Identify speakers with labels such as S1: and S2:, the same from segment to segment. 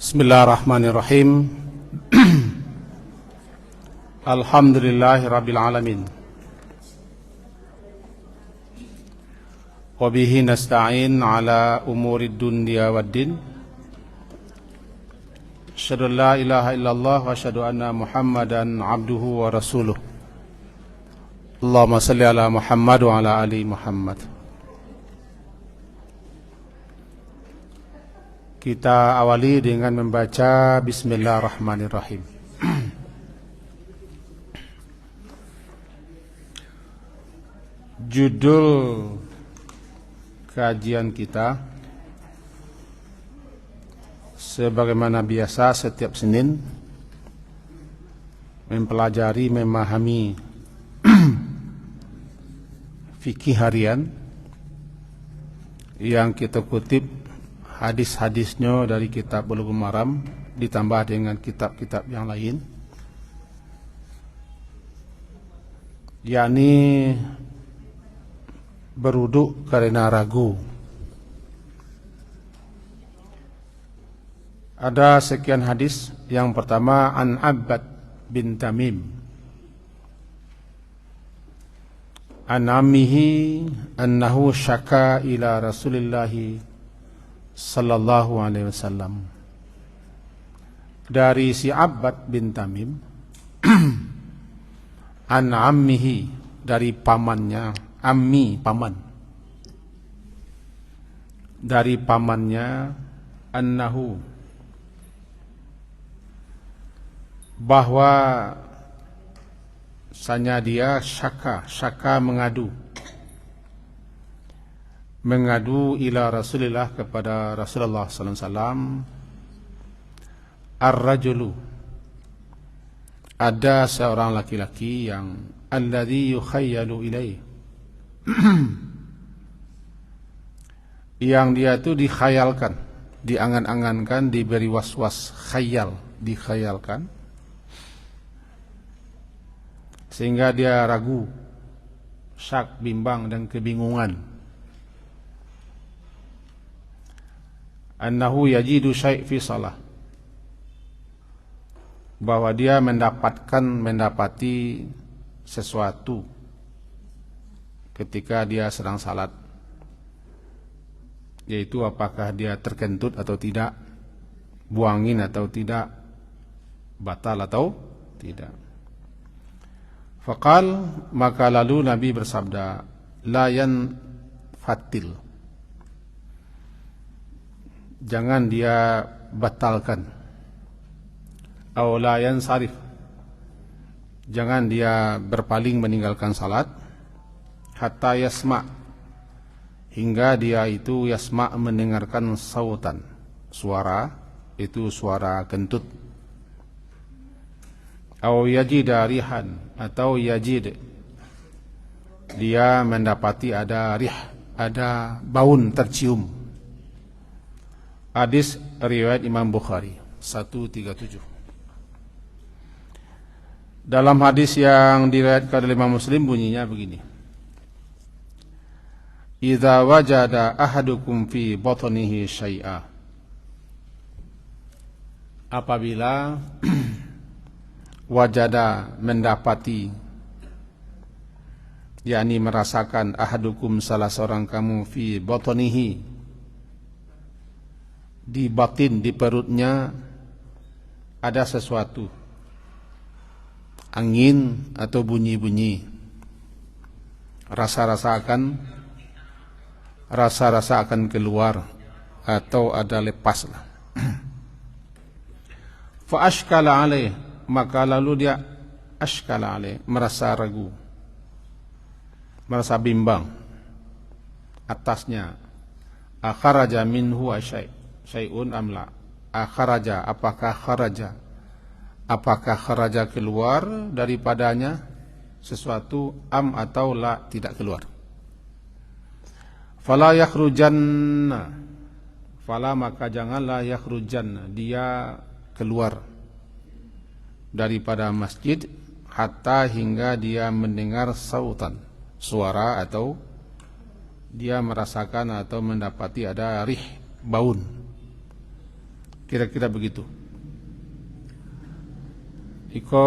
S1: Bismillahirrahmanirrahim. Alhamdulillahi rabbil alamin. Wa bihi nasta'in ala umurid dunya waddin. Asyhadu an la ilaha illallah wa asyhadu anna Muhammadan abduhu wa rasuluh. Allahumma salli ala Muhammad wa ala ali Muhammad. Kita awali dengan membaca Bismillahirrahmanirrahim. Judul kajian kita sebagaimana biasa setiap Senin mempelajari, memahami fikih harian yang kita kutip hadis-hadisnya dari kitab Bulughul Maram ditambah dengan kitab-kitab yang lain, yakni berwudu karena ragu. Ada sekian hadis. Yang pertama, an Abbad bin Tamim an ammihi annahu syaka ila Rasulillahi sallallahu alaihi wasallam. Dari si Abbad bin Tamim an ammihi, dari pamannya. Ammi, paman. Dari pamannya, annahu, bahwa sanya dia syaka mengadu ila Rasulillah, kepada Rasulullah sallallahu alaihi wasallam, ar-rajulu, ada seorang laki-laki yang alladzi yukhayyalu ilaih, yang dia itu dikhayalkan, diangan-angankan, diberi was-was, khayal, dikhayalkan, sehingga dia ragu, syak, bimbang dan kebingungan. Annahu yajidu syai' fi salah, bahwa dia mendapati sesuatu ketika dia sedang salat, yaitu apakah dia terkentut atau tidak, buangin atau tidak, batal atau tidak. Faqal, maka lalu Nabi bersabda, la yanfatil, jangan dia batalkan, aw la yansarif, jangan dia berpaling meninggalkan salat, hatta yasma, hingga dia itu yasma, mendengarkan sautan, suara, itu suara kentut, aw yajida rihan, atau yajid, dia mendapati ada rih, ada baun tercium. Hadis riwayat Imam Bukhari 137. Dalam hadis yang diriwayatkan oleh Imam Muslim bunyinya begini: idza wajada ahadukum fi batnihi syai'a, apabila wajada, mendapati, yakni merasakan, ahadukum, salah seorang kamu, fi batnihi, di batin, di perutnya ada sesuatu, angin atau bunyi-bunyi, rasa-rasa akan keluar atau ada lepas lah. Fa ashkala alaih, maka lalu dia ashkala alaih, merasa ragu, merasa bimbang atasnya. Akharaja minhu syai'un amla, akharaja, apakah kharaja keluar daripadanya sesuatu, am atau la, tidak keluar. Fala yakhrujanna, fala, maka janganlah, yakhrujanna, dia keluar daripada masjid, hatta, hingga dia mendengar sautan, suara, atau dia merasakan atau mendapati ada rih, baun, Kira-kira begitu. Iko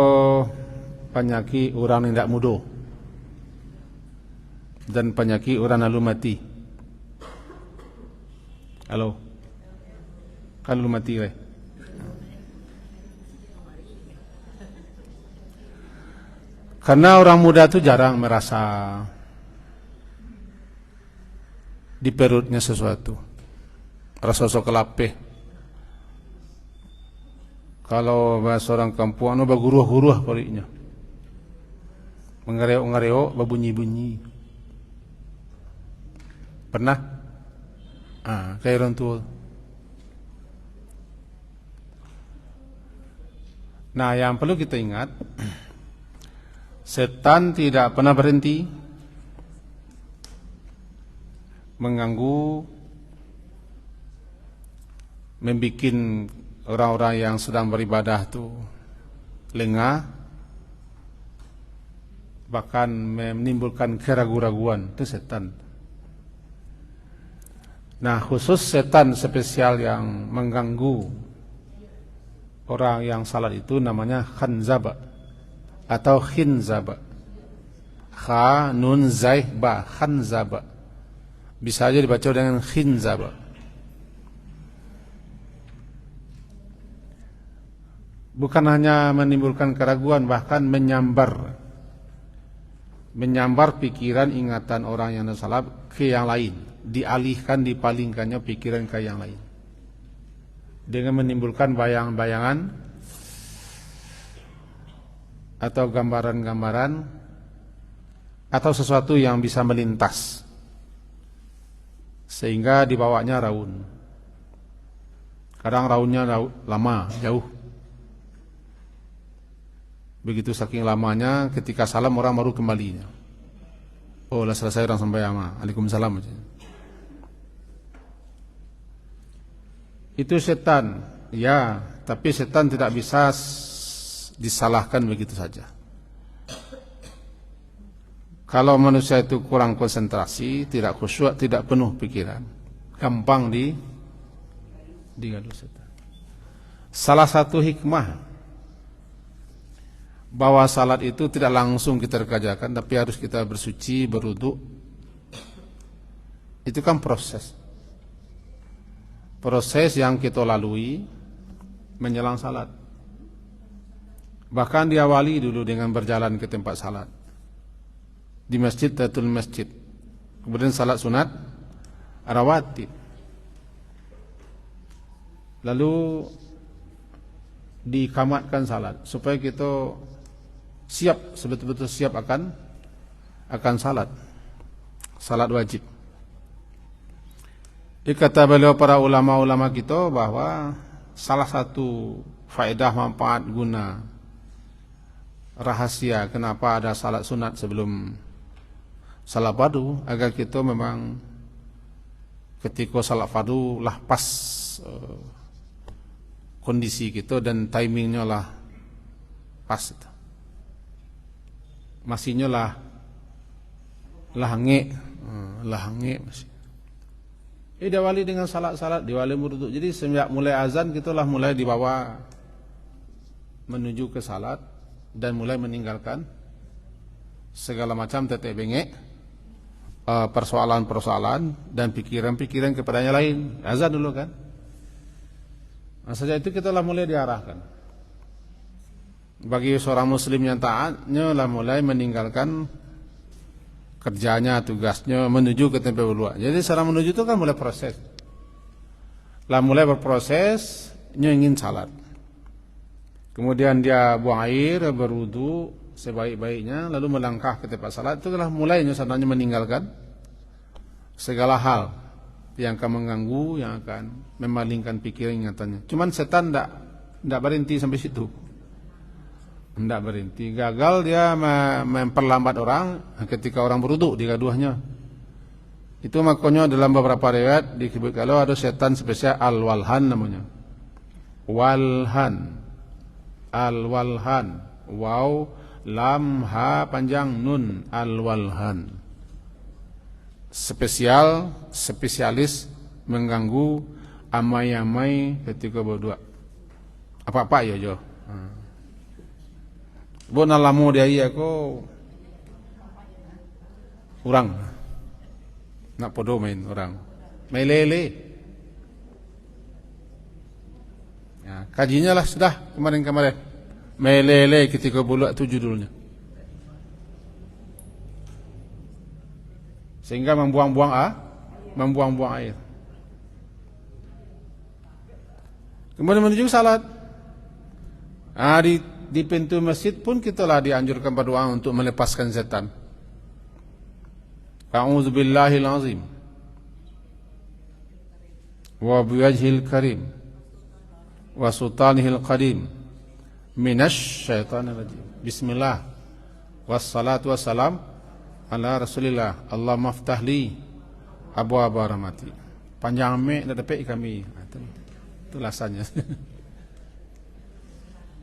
S1: penyakit orang yang tidak mudo dan penyakit orang lalu mati. Halo, kalau mati weh. Karena orang muda itu jarang merasa di perutnya sesuatu, rasa sok kelapeh. Kalau bahasa orang kampung, baguruh-guruh perutnya, mengareok-ngareok, babunyi-bunyi. Pernah? Kayak orang tua. Nah, yang perlu kita ingat, setan tidak pernah berhenti mengganggu, membuat orang-orang yang sedang beribadah itu lengah, bahkan menimbulkan keraguan-raguan. Itu setan. Nah, khusus setan spesial yang mengganggu orang yang salat itu namanya khanzaba atau khinzaba. Kha nun zai ba, khanzaba. Bisa aja dibaca dengan khinzaba. Bukan hanya menimbulkan keraguan, bahkan menyambar pikiran ingatan orang yang salat ke yang lain, dialihkan, dipalingkannya pikiran ke yang lain dengan menimbulkan bayang-bayangan atau gambaran-gambaran atau sesuatu yang bisa melintas sehingga dibawanya raun. Kadang raunnya lama, jauh. Begitu saking lamanya, ketika salam orang baru kembalinya. Oh, lah selesai orang sampai ama. Waalaikumsalam. Itu setan. Ya, tapi setan tidak bisa disalahkan begitu saja. Kalau manusia itu kurang konsentrasi, tidak khusyuk, tidak penuh pikiran, gampang digadu setan. Salah satu hikmah bahwa salat itu tidak langsung kita kerjakan, tapi harus kita bersuci, berwudu. Itu kan proses yang kita lalui menjelang salat. Bahkan diawali dulu dengan berjalan ke tempat salat di masjid, tatul masjid, kemudian salat sunat rawatib, lalu dikamatkan salat supaya kita siap, sebetul-betul siap akan salat wajib. Kata beliau para ulama-ulama kita bahwa salah satu faedah, manfaat, guna, rahasia kenapa ada salat sunat sebelum salat fardu, agar kita memang ketika salat fardu lah pas kondisi kita dan timingnya lah pas itu. Masihnya lahangge masih. Diawali dengan salat, diawali wudu. Jadi sejak mulai azan kita lah mulai dibawa menuju ke salat dan mulai meninggalkan segala macam tetek bengek, persoalan-persoalan dan pikiran-pikiran kepadanya lain. Azan dulu kan. Nah, sejak itu kita lah mulai diarahkan. Bagi seorang muslim yang taatnya lah mulai meninggalkan kerjanya, tugasnya, menuju ke tempat berdoa. Jadi secara menuju itu kan mulai proses. Lah mulai berproses, ingin salat. Kemudian dia buang air, berwudu sebaik-baiknya, lalu melangkah ke tempat salat. Itu adalah mulainya sebenarnya meninggalkan segala hal yang akan mengganggu, yang akan memalingkan pikiran ingatannya. Cuman setan tidak berhenti sampai situ. Tidak berhenti. Gagal dia memperlambat orang ketika orang berwudu di keduanya. Itu makanya dalam beberapa riwayat disebut kalau ada setan spesial al-walhan namanya. Walhan. Al-walhan. Waw lam ha panjang nun, al-walhan. Spesialis mengganggu amai-amai ketika berdua. Apa-apa ya jo. Bo nalamu dia iya ko orang. Nak podo main orang. Main lele. Ya, kajinya lah sudah kemarin-kemarin. Main lele ketika berdua itu judulnya. Sehingga membuang-buang air. Kemudian menuju salat. Di pintu masjid pun kita lah dianjurkan berdoa untuk melepaskan setan. A'udzubillahil azim wa biwajhil karim wa sultanihil qadim minasy syaitanir rajim. Bismillah wassalatu wassalam ala Rasulillah. Allah maftahli abwaaba rahmati. Panjang mek dak dapat kami. Itu lasanya.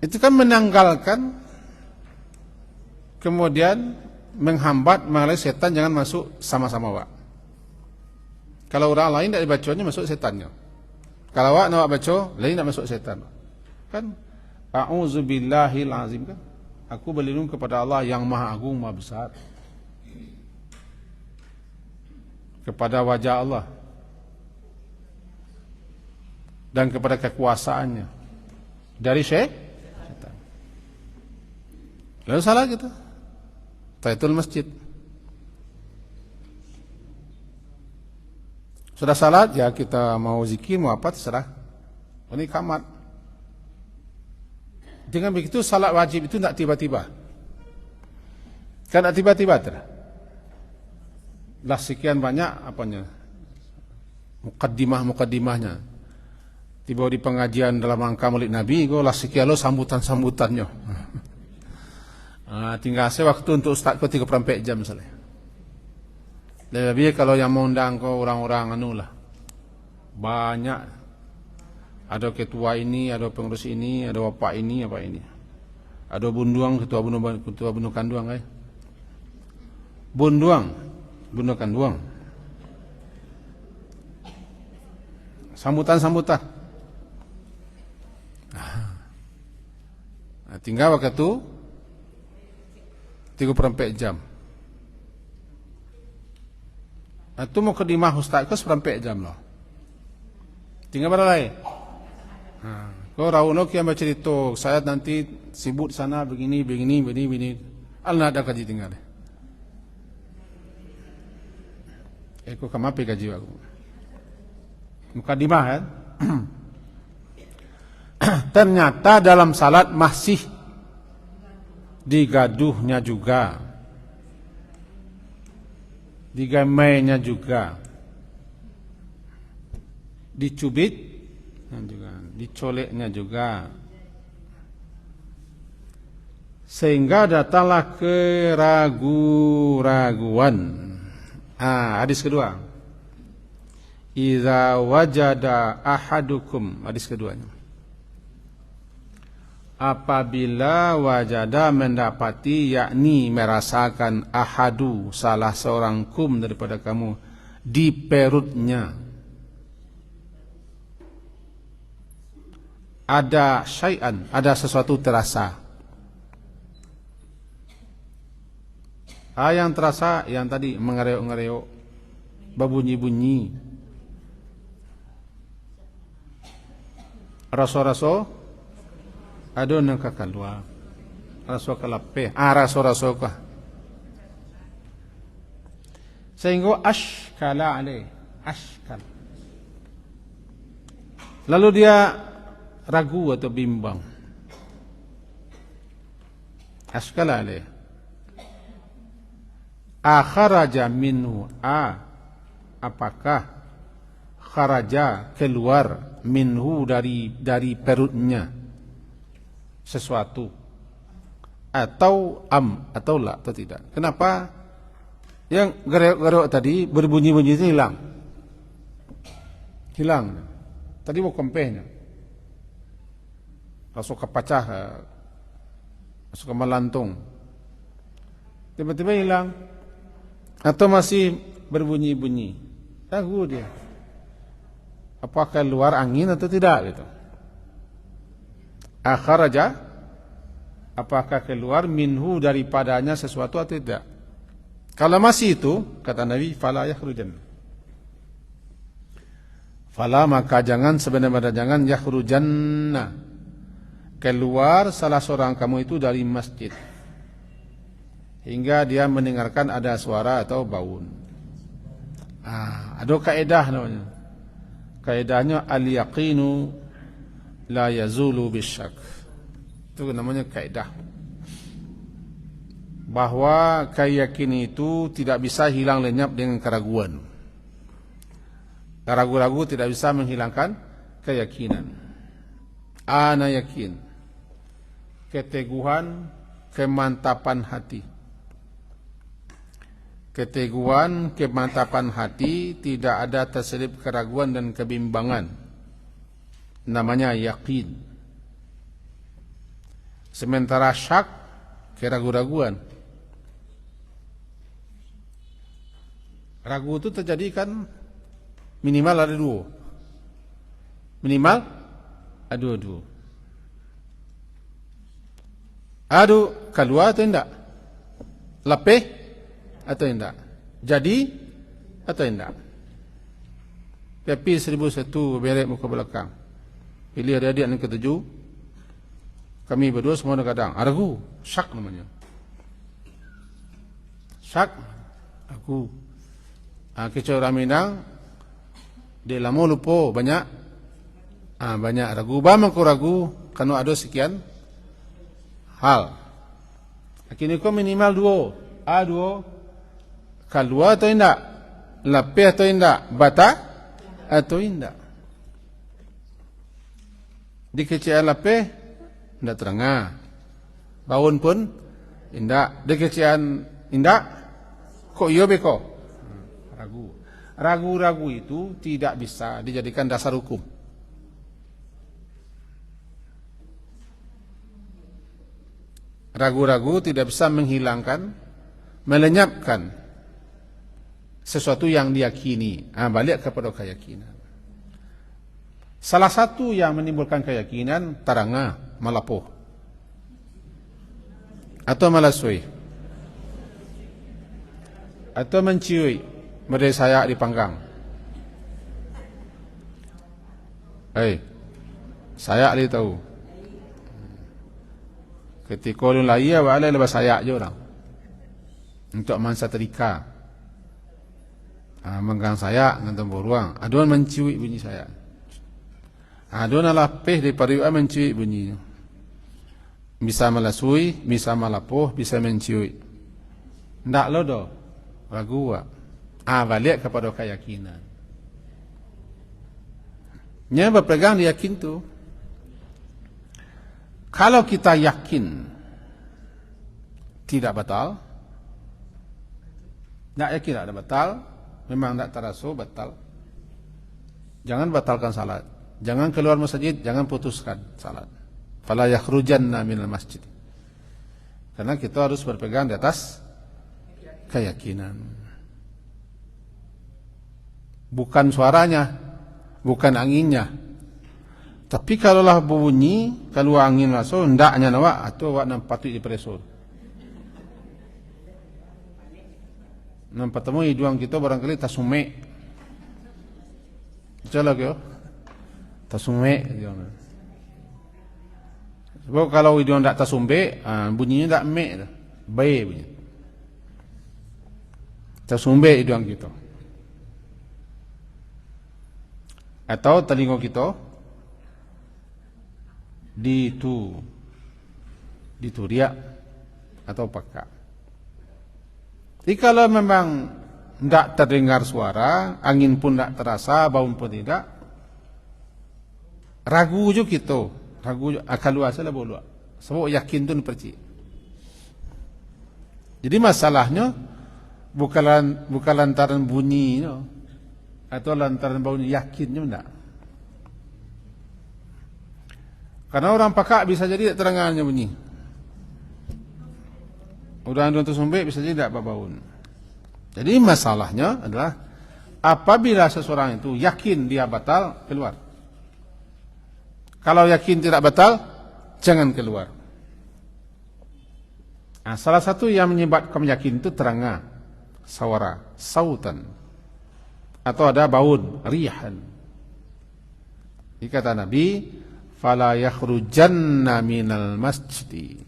S1: Itu kan menanggalkan, kemudian menghambat mengalih setan jangan masuk sama-sama wak. Kalau orang lain tidak dibacanya masuk setannya. Kalau wak nak baca, lain tidak masuk setan. Kan a'udzubillahil azim kan. Aku berlindung kepada Allah yang maha agung, maha besar. Kepada wajah Allah dan kepada kekuasaannya dari setan. Lalu salah kita tahiyatul masjid. Sudah salat ya kita mau zikir mau apa terserah. Ini kamat. Dengan begitu salat wajib itu tidak tiba-tiba. Kan tidak tiba-tiba lah sekian banyak apanya mukaddimahnya. Tiba di pengajian dalam rangka Maulid Nabi, go lah sekian lo sambutan-sambutannya. Tinggal saya waktu untuk ustaz kau 3/4 jam misalnya. Lebih kalau yang mau undang kau orang-orang anu lah. Banyak. Ada ketua ini, ada pengurus ini, ada bapak ini, apa ini. Ada bunduang, ketua bundu kanduang bundu kanduang. Sambutan-sambutan. Tinggal waktu itu 3/4 jam. Itu mau kedimah ustaz kau 1/4 jam loh. Tinggal pada lain. Kau rauno kian bercerita, saya nanti sibuk di sana begini. Allah ada kaji tinggal. Kau kamapi kaji aku. Mukadimah kan. Ternyata dalam salat masih digaduhnya juga, digamainya juga, dicubitnya juga, dicoleknya juga, sehingga datanglah keraguan. Hadis kedua, idza wajada ahadukum, hadis keduanya, apabila wajada mendapati, yakni merasakan, ahadu salah seorang kum daripada kamu, di perutnya ada syai'an, ada sesuatu terasa. Yang terasa yang tadi mengereok-ngereok, berbunyi-bunyi, rasa-rasa ada nang kakalwa, rasa kalape, rasa kah, sehingga ashkala alai, ashkal, lalu dia ragu atau bimbang, ashkala alai, akharaja minhu, apakah kharaja keluar, minhu dari perutnya sesuatu, atau atau la, atau tidak. Kenapa yang gereok-gereok tadi berbunyi-bunyi itu hilang tadi mau kempehnya, masuk ke pacah, masuk ke melantung, tiba-tiba hilang, atau masih berbunyi-bunyi, ragu dia. apakah keluar angin atau tidak gitu. Akharaja, apakah keluar minhu daripadanya sesuatu atau tidak. Kalau masih itu, kata Nabi, fala yakhrujan. Fala, maka jangan, sebenarnya jangan, yakhrujanna, keluar salah seorang kamu itu dari masjid hingga dia mendengarkan ada suara atau baun. Ada kaedah namanya. Kaedahnya al-yaqinu la yazulu bisyak. Itu namanya kaedah. Bahwa keyakinan itu tidak bisa hilang lenyap dengan keraguan. Ragu-ragu tidak bisa menghilangkan keyakinan. Ana yakin. Keteguhan, kemantapan hati. Keteguhan, kemantapan hati, tidak ada terselip keraguan dan kebimbangan. Namanya yakin. Sementara syak, keraguan-raguan. Ragu itu terjadi kan minimal ada dua. Minimal ada dua. Adu keluar atau tidak? Lepeh atau tidak? Jadi atau tidak? PP 1001 beret muka belakang. Pilih adik-adik yang ketujuh. Kami berdua semua kadang ragu, syak namanya. Syak, aku. Kecil orang Minang, dia lama lupa banyak. Banyak ragu. Bama aku ragu, karena ada sekian hal. Kini kau minimal dua. Dua. Keluar atau tidak? Lepeh atau tidak? Bata atau tidak? Di kecilan lepeh, tidak terengah. Baun pun tidak. Di kecilan tidak, kok iya beko? Ragu. Ragu-ragu itu tidak bisa dijadikan dasar hukum. Ragu-ragu tidak bisa menghilangkan, melenyapkan sesuatu yang diyakini. Balik kepada keyakinan. Salah satu yang menimbulkan keyakinan taranga, malapuh atau malasui atau menciui merdeka saya dipanggang. Saya ali tahu. Ketika ulun laya wala lepas saya je orang. Untuk mangsa terika. Menggang saya dengan tempur ruang. Aduan menciui bunyi saya. Aduan lapeh daripada menciui bunyi. Bisa melasui, bisa malapuh, bisa menciui. Ndak lo do. Ragu. Balik kepada keyakinan. Nya berpegang di yakin tu. Kalau kita yakin tidak batal, tidak yakin ada batal, memang tidak terasa batal. Jangan batalkan salat. Jangan keluar masjid, jangan putuskan salat. Fala yakhrujanna minal masjid. Karena kita harus berpegang di atas keyakinan. Bukan suaranya, bukan anginnya. Tapi kalaulah bunyi, kalau angin masuk, hendaknya nawa atau awak nak patut dipresur. Nampak temu hidung kita barangkali tasumek. Jalan ke? Tasumek. Sebab kalau hidung tak tasumbe, bunyinya tak mek, baik bunyi. Tasumbe hidung kita. Atau telinga kita dituriak atau pakak. Jadi kalau memang tidak terdengar suara, angin pun tidak terasa, bau pun tidak, ragu juga kita, ragu akal luas lah boleh. Sebab yakin tu percaya. Jadi masalahnya bukan lantaran bunyi, atau lantaran bau yakinnya tidak. Karena orang pakak bisa jadi tak terangannya bunyi. Orang tu sumbek bisa jadi tak babaun. Jadi masalahnya adalah apabila seseorang itu yakin dia batal, keluar. Kalau yakin tidak batal, jangan keluar. Nah, salah satu yang menyebabkan yakin itu teranga, sawara, sautan, atau ada baun, rihan. Kata Nabi, fala yakhrujanna minal masjid,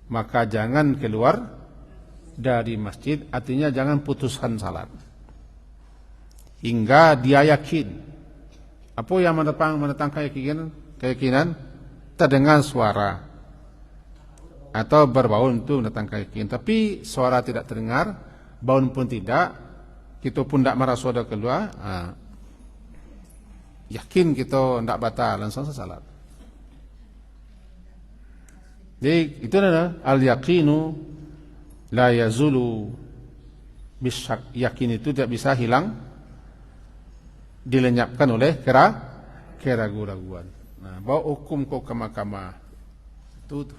S1: maka jangan keluar dari masjid, artinya jangan putuskan salat hingga dia yakin. Apa yang mendatangkan keyakinan? Terdengar suara atau berbaun itu mendatangkan keyakinan. Tapi suara tidak terdengar, baun pun tidak, kita pun tidak merasa ada keluar, yakin kita tidak batal, langsung salat. Jadi itu adalah al-yaqinu la yazulu bisyak. Yakin itu tidak bisa hilang, dilenyapkan oleh keraguan-raguan. Nah, bawa hukum kau ke mahkamah itu.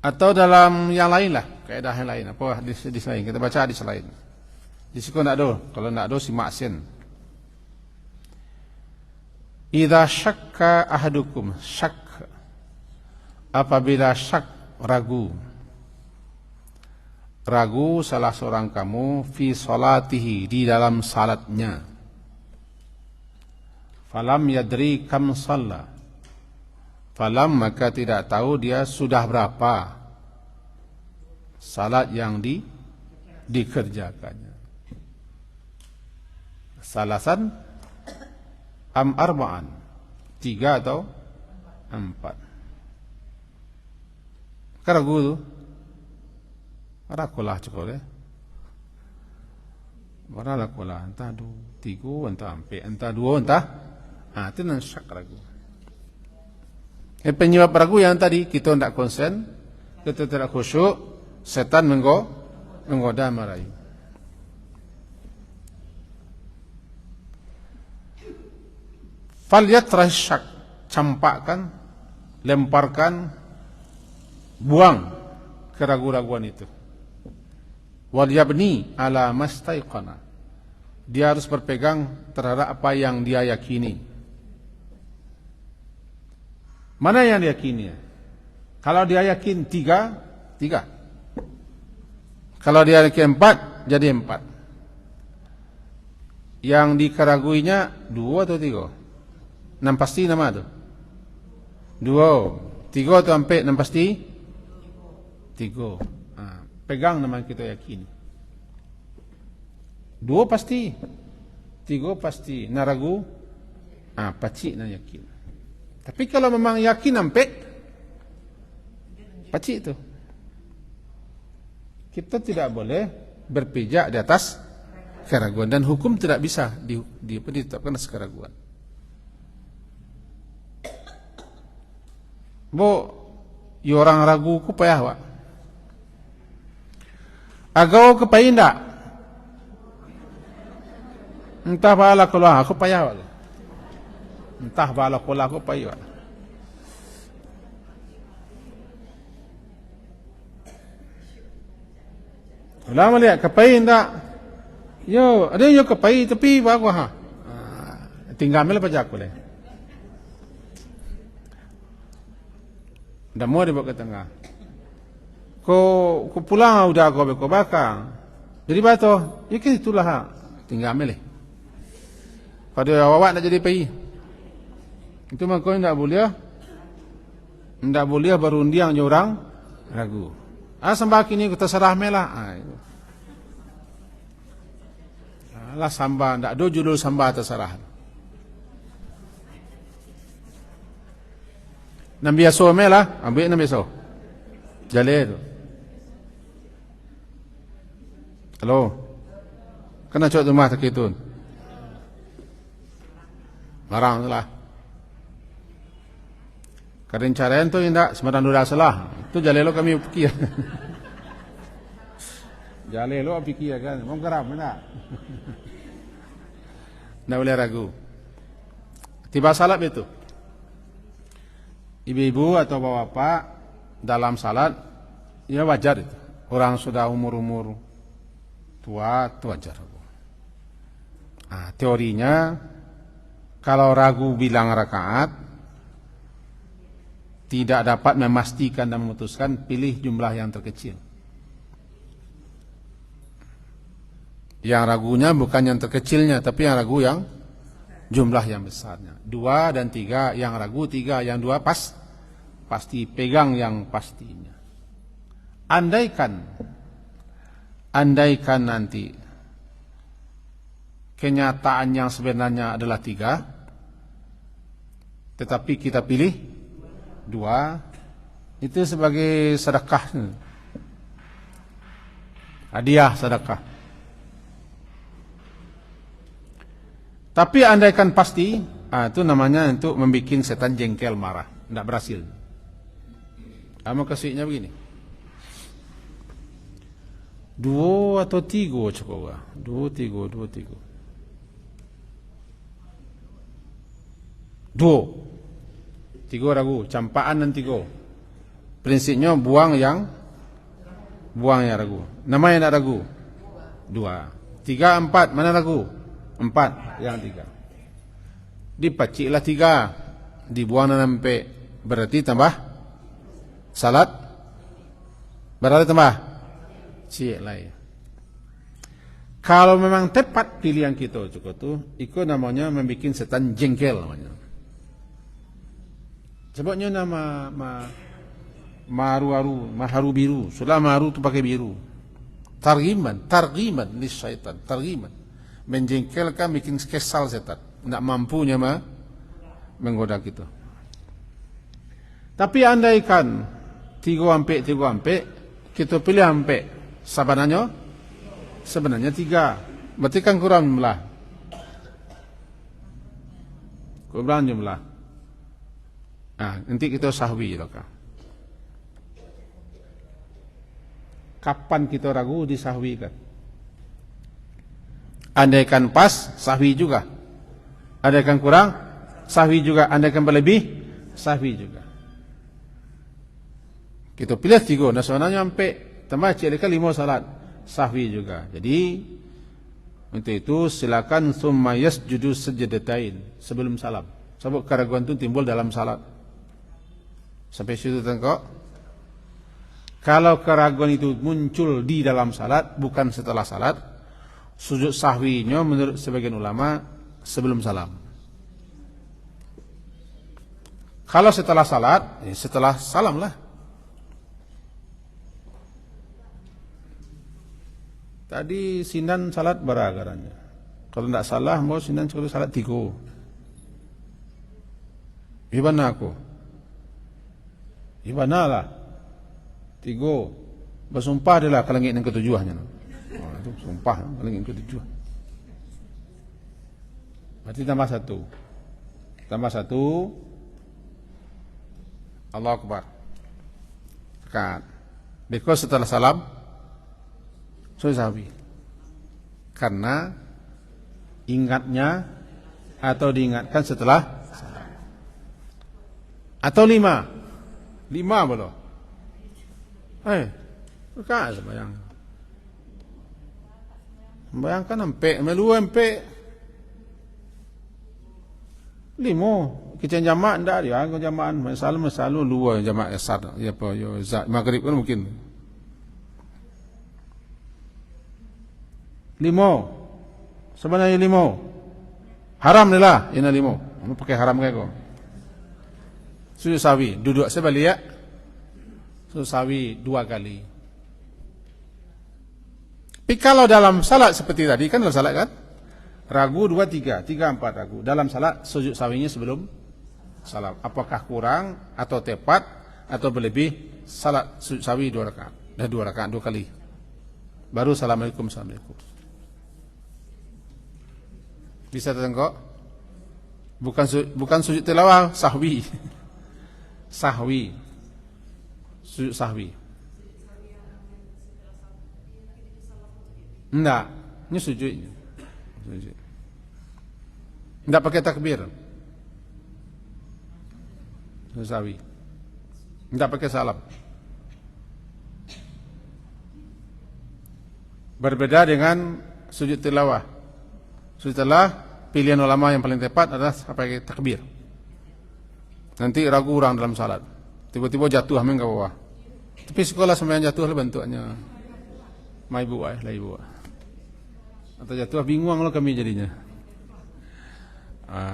S1: Atau dalam yang lain lah, kaedah yang lain. Apa hadis lain? Kita baca hadis lain. Di situ nak do, kalau nak do si maksin. Idza syakka ahadukum, syak, apabila syak, ragu salah seorang kamu fi salatihi, di dalam salatnya, falam yadri kam shalla, falam maka tidak tahu dia sudah berapa salat yang dikerjakannya, salasan am arba'an, 3 atau 4. Keragu tu, rakulah cukup Mana rakulah, entah 3, entah 4, entah 2, entah, itu nan syak ragu. Penyebab ragu yang tadi kita tidak konsen, kita tidak khusyuk, setan menggoda merayu. Falyatrah syak, campakkan, lemparkan, buang keraguan-raguan itu. Wal yabni ala mastaiqana, dia harus berpegang terhadap apa yang dia yakini. Mana yang dia yakini? Kalau dia yakin 3, 3. Kalau dia yakin 4, jadi 4. Yang dikeraguinya 2 atau 3? 6 pasti nama tu. 2, 3 atau 4, 6 pasti? 3. Pegang nama kita yakin. 2 pasti, 3 pasti. Nak ragu, pacik nak yakin. Tapi kalau memang yakin sampai, pacik itu. Kita tidak boleh berpijak di atas keraguan, dan hukum tidak bisa ditetapkan atas keraguan. Orang ragu ku payah wak. Agau ke payah tak? Entah bala keluar aku payah wak. Entah bala keluar aku payah wak. Ulama lihat kepai tak? Yo, ada yang kepai tapi bagus ha. Tinggal mela baca aku le. Dah mau dibawa ke tengah. Ko pulang udah kau bakang. Jadi batu, ya kan itulah ha. Tinggal mela. Pada awak nak jadi pai. Itu mah kau tidak boleh berundiang orang ragu. Sambah kini kita serah melah. Lah sambah, tak ada judul sambah terserah. Nam biasa melah, ambil nam biasa. Jale tu. Halo. Kena cok rumah tak itu. Barang lah. Kadang caraan tu indak sembarang dah salah. Tu jale lo kami fikir. Jale lo fikir kan, mau geram tak? Nak boleh ragu. Tiba salat itu. Ibu-ibu atau bapak dalam salat, ya wajar itu. Orang sudah umur-umur Dua itu wajar ragu. Teorinya kalau ragu bilang rakaat tidak dapat memastikan dan memutuskan, pilih jumlah yang terkecil. Yang ragunya bukan yang terkecilnya, tapi yang ragu yang jumlah yang besarnya. 2 dan 3, yang ragu 3, yang 2 pasti, pegang yang pastinya. Andaikan nanti kenyataan yang sebenarnya adalah 3, tetapi kita pilih 2, itu sebagai sedekah, hadiah sedekah. Tapi andaikan pasti, itu namanya untuk membuat setan jengkel marah, tidak berhasil. Kamu kasihnya begini, 2 atau 3 coba, 2, 3, 2, 3. 2, 3 ragu, campaan dan 3. Prinsipnya buang yang ragu. Nama yang tidak ragu 2, 3, 4, mana ragu? 4, yang 3. Dipaciklah 3, dibuang sampai, berarti tambah salat, berarti tambah cik lain. Kalau memang tepat pilihan kita cukup tu, itu namanya membuat setan jengkel namanya. Sebabnya nama maharu biru, sudah maharu tu pakai biru. Targiman li syaitan, targiman. Menjengkelkan, bikin kesal setan, tidak mampunya menggoda kita. Tapi andaikan 3 ampek, kita pilih ampek, sebenarnya 3, berarti kan kurang jumlah. Nanti kita sahwi lokal. Kapan kita ragu disahwikan? Andaikan pas, sahwi juga. Andaikan kurang, sahwi juga. Andaikan berlebih, sahwi juga. Kita pilih 3, nasionalnya sampai tambah cek 5 salat, sahwi juga. Jadi untuk itu silakan summa yasjudu sajdatain sebelum salam. Sebab keraguan itu timbul dalam salat. Sampai situ tengok. Kalau keraguan itu muncul di dalam salat, bukan setelah salat, sujud sahwinya menurut sebagian ulama sebelum salam. Kalau setelah salat, setelah salam lah. Tadi sinan salat beragarannya. Kalau tidak salah, mau sinan sekali salat 3. Gimana aku? Gimana lah? 3. Bersumpah adalah kalau ingin yang ketujuhnya. Itu sumpah kalau ingin ketujuh. Berarti tambah 1. Tambah 1. Allahu Akbar. Dekat. Because setelah salam, sahwi. Karena ingatnya atau diingatkan setelah salam. Atau 5 belum. Dekat sembahyang. Bayangkan sampai melu sampai 5. Kita jamak ndak dia, aku jamaan masalah luar jamak asar ya apa yo maghrib kan mungkin. 5. Sebenarnya 5. Haram ni lah, ini 5. Mau pakai haram kayak kau. Sujud sahwi, duduk sebalik ya. Sujud sahwi 2 kali. Tapi kalau dalam salat seperti tadi, kan dalam salat kan? Ragu 2, 3, 4 ragu. Dalam salat sujud sahwinya sebelum salam. Apakah kurang atau tepat atau berlebih? Salat sujud sahwi 2 rakaat. Dah 2 rakaat 2 kali. Baru assalamualaikum. Bisa tengok? Bukan sujud tilawah, sahwi. Sahwi. Sujud sahwi. Enggak, ini sujud. Enggak pakai takbir. Sujud sahwi. Enggak pakai salam. Berbeda dengan sujud tilawah. Sujud tilawah, pilihan ulama yang paling tepat adalah pakai takbir. Nanti ragu orang dalam salat. Tiba-tiba jatuh amin ke bawah. Tapi sekolah sembahyang jatuh lah bentuknya. Maibu lah ibu. Atau jatuh bingung lah kami jadinya.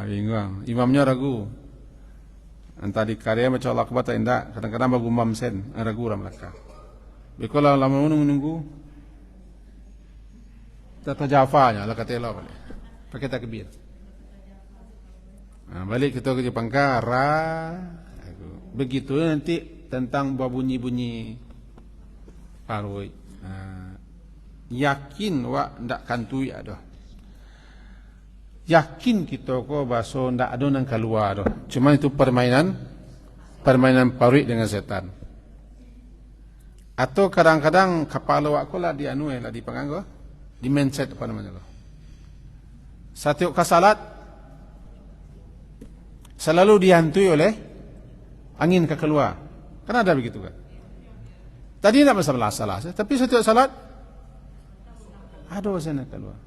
S1: Bingung. Imamnya ragu. Entah di karya macam Allah akbar tak indah. Kadang-kadang bagu imam sen. Ragu orang Melaka. Bikolah lama menunggu. Tata jafanya lah kata Allah balik. Pakai takbir. Balik kita ke Jepangkara. Begitu nanti tentang bunyi-bunyi paroi. Yakin wak ndak kantui ada. Yakin kita ko baso ndak ada nang keluar. Cuma itu permainan paroi dengan setan. Atau kadang-kadang kepala wak ko lah dianu lah dipanganggo, di mindset apa namanya ko. Setiap kasalat selalu dihantui oleh angin ke keluar. Kan ada begitu kan? Tadi tidak masalah salah, tapi setiap salat ada sana keluar.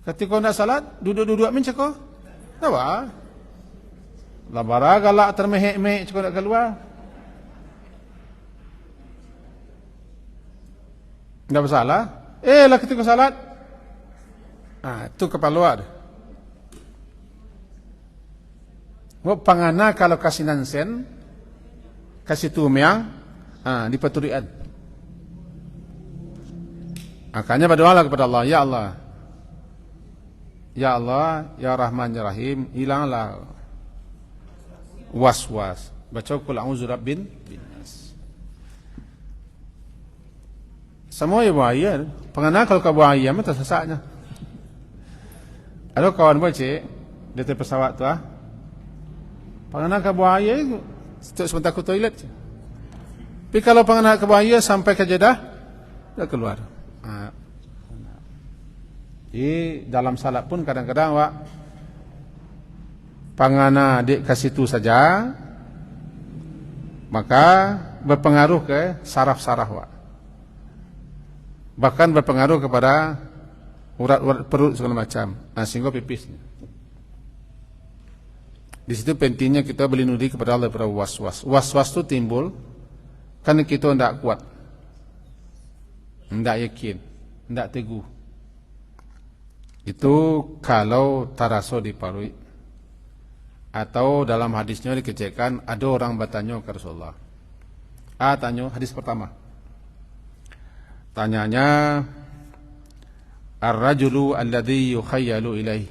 S1: Ketika nak salat, duduk-duduk menceko. Tawa. Labara galak termehek-mehek ceko nak keluar. Tidak masalah. Lah ketika salat, itu kepala ada. Pangana kalau kasih nansen, kasih tumiang, dipaturian. Makanya berdoalah kepada Allah, ya Allah, ya Allah, ya Rahman, ya Rahim, hilanglah was-was. Baca qul a'udzu birabbin nas. Semua ya bahaya. Pengana kalau kau bahaya mah tersesatnya. Ada kawan baca di atas pesawat tu pengana kau bahaya sebentar ke toilet. Tapi kalau pengana kau bahaya sampai ke Jeddah dah keluar. Di dalam salat pun kadang-kadang wak pangana dek ke situ saja, maka berpengaruh ke saraf-saraf wak. Bahkan berpengaruh kepada urat-urat perut segala macam, sehingga pipisnya. Di situ pentingnya kita berlindung diri kepada Allah daripada was-was. Was-was itu timbul karena kita tidak kuat, tidak yakin, tidak teguh. Itu kalau taraso diparui. Atau dalam hadisnya dikecekkan ada orang bertanya ke Rasulullah. Tanya hadis pertama. Tanyanya, ar-rajulu alladhi yukhayyalu ilaih.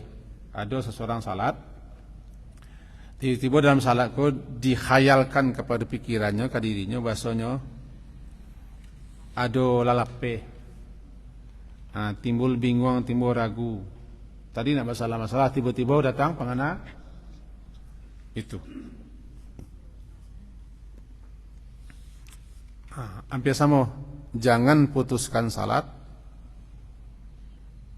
S1: Ada seseorang salat, tiba-tiba dalam salatku dikhayalkan kepada pikirannya, ke dirinya, bahasanya ada lalape. Timbul bingung, timbul ragu. Tadi nak masalah-masalah, tiba-tiba datang pengana itu. Hampir sama. Jangan putuskan salat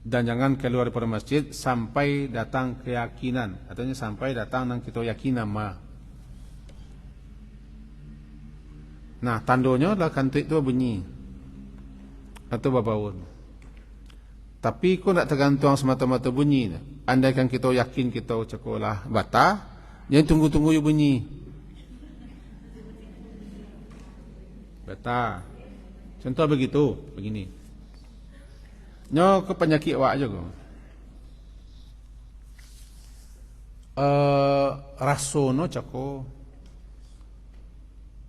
S1: dan jangan keluar dari masjid sampai datang keyakinan. Artinya sampai datang nang kita yakin nama. Nah, tandonya adalah kantik itu bunyi atau babaun. Tapi kau nak tergantung semata-mata bunyi. Andaikan kita yakin kita cekolah bata, jangan tunggu-tunggu you bunyi. Bata. Contoh begitu, begini. Nyo ke penyakit awak juga. Rasono cako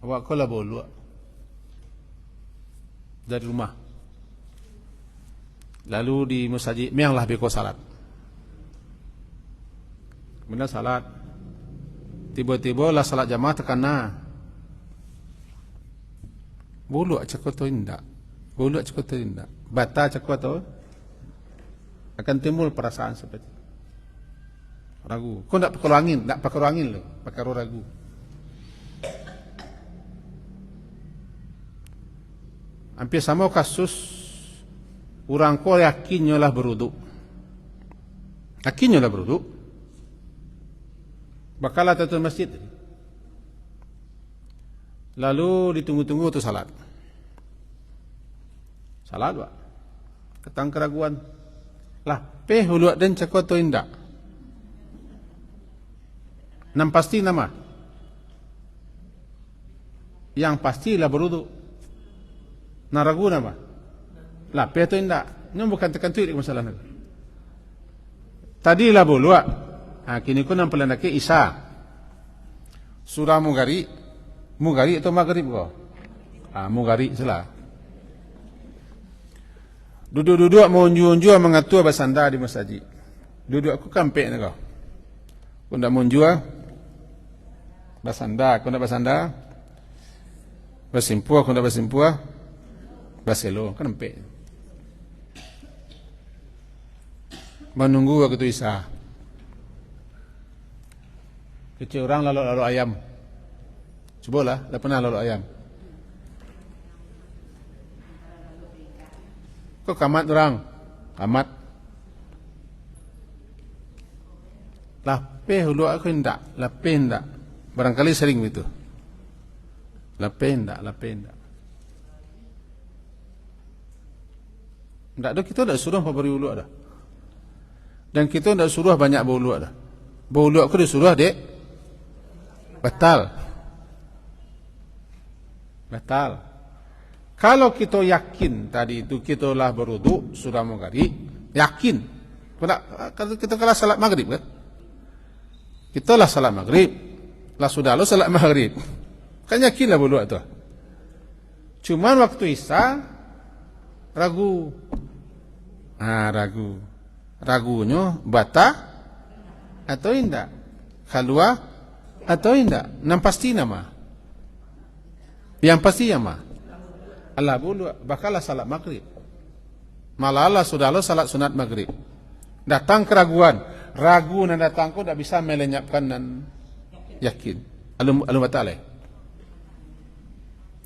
S1: awak ko lah bolu dari rumah. Lalu di masjid mianglah beko salat. Kemudian salat. Tiba-tiba lah salat jamaah terkena. Bolu cako tu indak. Bolu cako tu indak. Bata cako tu akan timbul perasaan seperti ragu. Kau nak pakai angin, nak pakai angin lo, pakai ragu. Hampir sama kasus orang kau yakinnya lah beruduk. Yakinnya lah beruduk. Bakalah tatul masjid. Lalu ditunggu-tunggu tu salat. Salat, Pak. Ketang keraguan. Lah, peh huluak dan cakwa tu indak. Nam pasti nama. Yang pastilah berudu. Nah ragu nama. Lah, peh tu indak. Ini bukan tekan tuik masalah ni. Tadi lah huluak. Kini ku nam pelan laki Isa. Surah Mugari. Mugari atau Maghrib kau? Mugari salah. Duduk-duduk menunjuk mengatur bersandar di masjid. Duduk aku kampek ni kau. Kau nak menunjuk bersandar, kau nak bersandar. Bersimpuh, kau nak bersimpuh. Berselo, kan kampek. Menunggu waktu tu Isa. Kecil orang lalu ayam. Cubalah, dah pernah lalu ayam. Kok kamat orang? Kamat. Lapeh hulu aku hendak. Lapeh hendak. Barangkali sering begitu. Lapeh hendak. Hendak tu kita dah suruh memberi hulu dah. Dan kita dah suruh banyak bau hulu dah. Bau hulu aku disuruh dek. Batal. Kalau kita yakin tadi itu kita lah berwudu surah Mugari, yakin. Kalau kita kalah salat maghrib kan? Kita lah salat maghrib, lah sudah lo salat maghrib. Kan yakin lah berwudu tu. Cuman waktu Isa ragu. Ragu. Ragunya bata atau indak? Keluar atau indak? Nam pasti nama. Yang pasti nama. Allah bulu bakalah salat maghrib. Malah sudah lo salat sunat maghrib. Datang keraguan, ragu dan datang kau tak bisa melenyapkan dan yakin. Alum batal.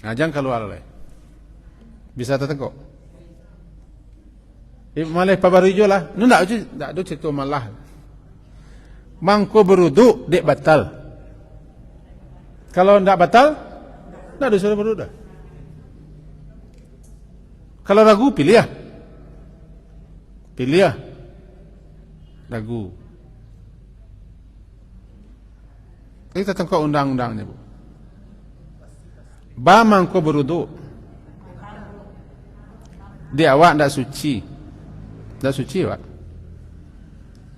S1: Jangan keluar oleh. Bisa tertengok. Malah pabaru hijau lah. Nu nak ada cerita malah. Mangko beruduk dek batal. Kalau tidak batal, tak ada suruh beruduk. Kalau ragu, pilih ya. Ragu. Kita tengok undang-undangnya, Bu. Bamang kau beruduk. Dia awak tak suci. Tak suci, Pak.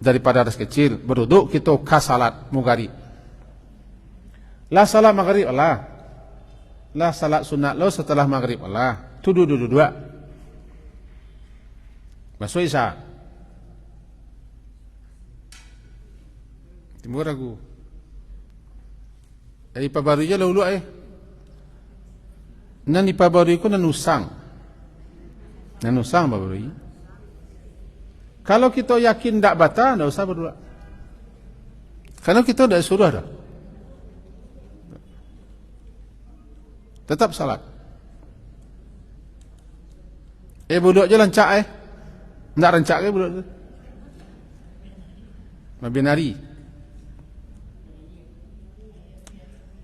S1: Daripada ras kecil. Beruduk, kita salat Mugari. Lah salat maghrib Allah. Lah salat sunat lo setelah maghrib Allah. Tu dua. Masuk Isa. Timbul ragu. Dari pabaru je lah ulu Nan di pabaru itu nan usang pabaru. Kalau kita yakin tak batal, tak usah berdua. Kalau kita tak suruh dah. Tetap salat. Budak je lancak nak rancak ke budak tu? Mabinari.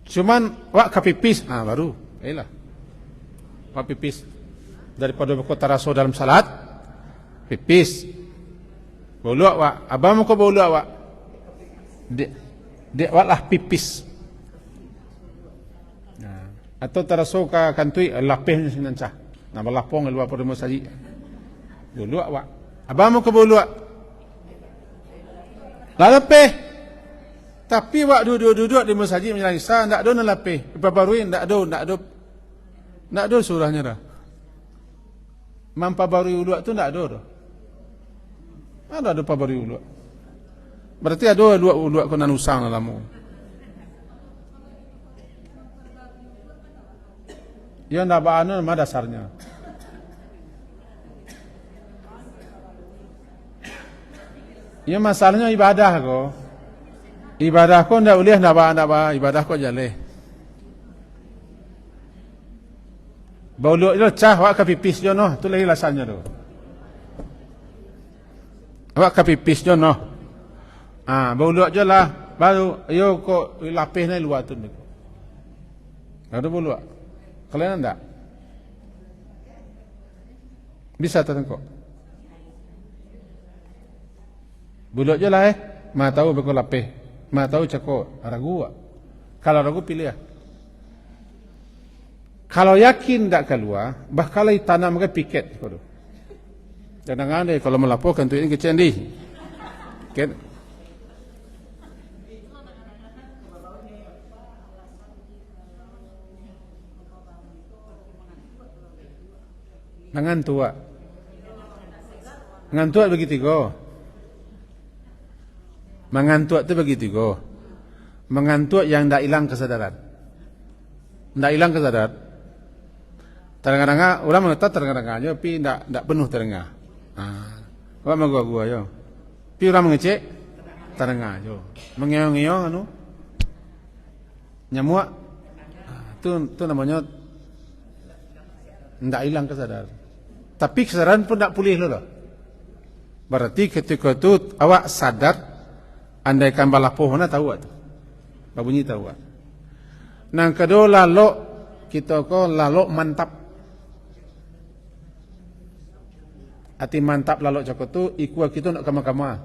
S1: Cuman wak kapipis, baru. Lah. Wak pipis. Daripada berkota rasul dalam salat, pipis. Bauluak wak. Abang muka bauluak wak. Dek wak lah pipis. Atau terasul ka kantui lapih ni sinancah. Nak berlapong luar pada masjid. Bauluak wak. Abang muka bauluak. Lah lapih. Tapi wak duduk di masjid menjelang Isya ndak ada nak lapih. Pabaruin ndak ada surahnya dah. Mampabarui uluak tu ndak ada dah. Ada pabarui uluak. Berarti ada uluak kena usang dalam. Ya ndak baano nama dasarnya. Ya masalahnya ibadah kau. Ibadah kau ndak boleh ndak ba ibadah kau jaleh. Baulu itu cah wak kapipis jo noh, tu lagi lasannya tu. Wak kapipis jo noh. Baulu je lah, baru yo kok lapis ni luar tu. Ada baulu. Kalian ndak? Bisa tertengok. Bulut je lah ma tahu beko lapeh, ma tahu cako ragu. Kalau ragu pilih ya. Kalau yakin tak keluar, bahkalai tanam ke piket kodo. Jangan deh kalau melaporkan tu ini kecil di. Piket. Ngantua begitu go. Mengantuk tu begitu go. Mengantuk yang tak hilang kesadaran. Tak hilang kesadaran. Terengah-engah orang mengetat terengah-engahnya, tapi tak penuh terengah. Orang menggua-gua yo. Tapi orang mengecek terengah yo. Mengeong-ngeong anu nyamuk. Tu namanya tak hilang kesadaran. Tapi kesadaran pun tak pulih loh. Berarti ketika itu awak sadar, andaikan balah pohonnya tahu tu. Babunyi tahu. Nang kedua lalu kita ko lalu mantap. Ati mantap lalu cakap tu ikut kita nak kama-kama.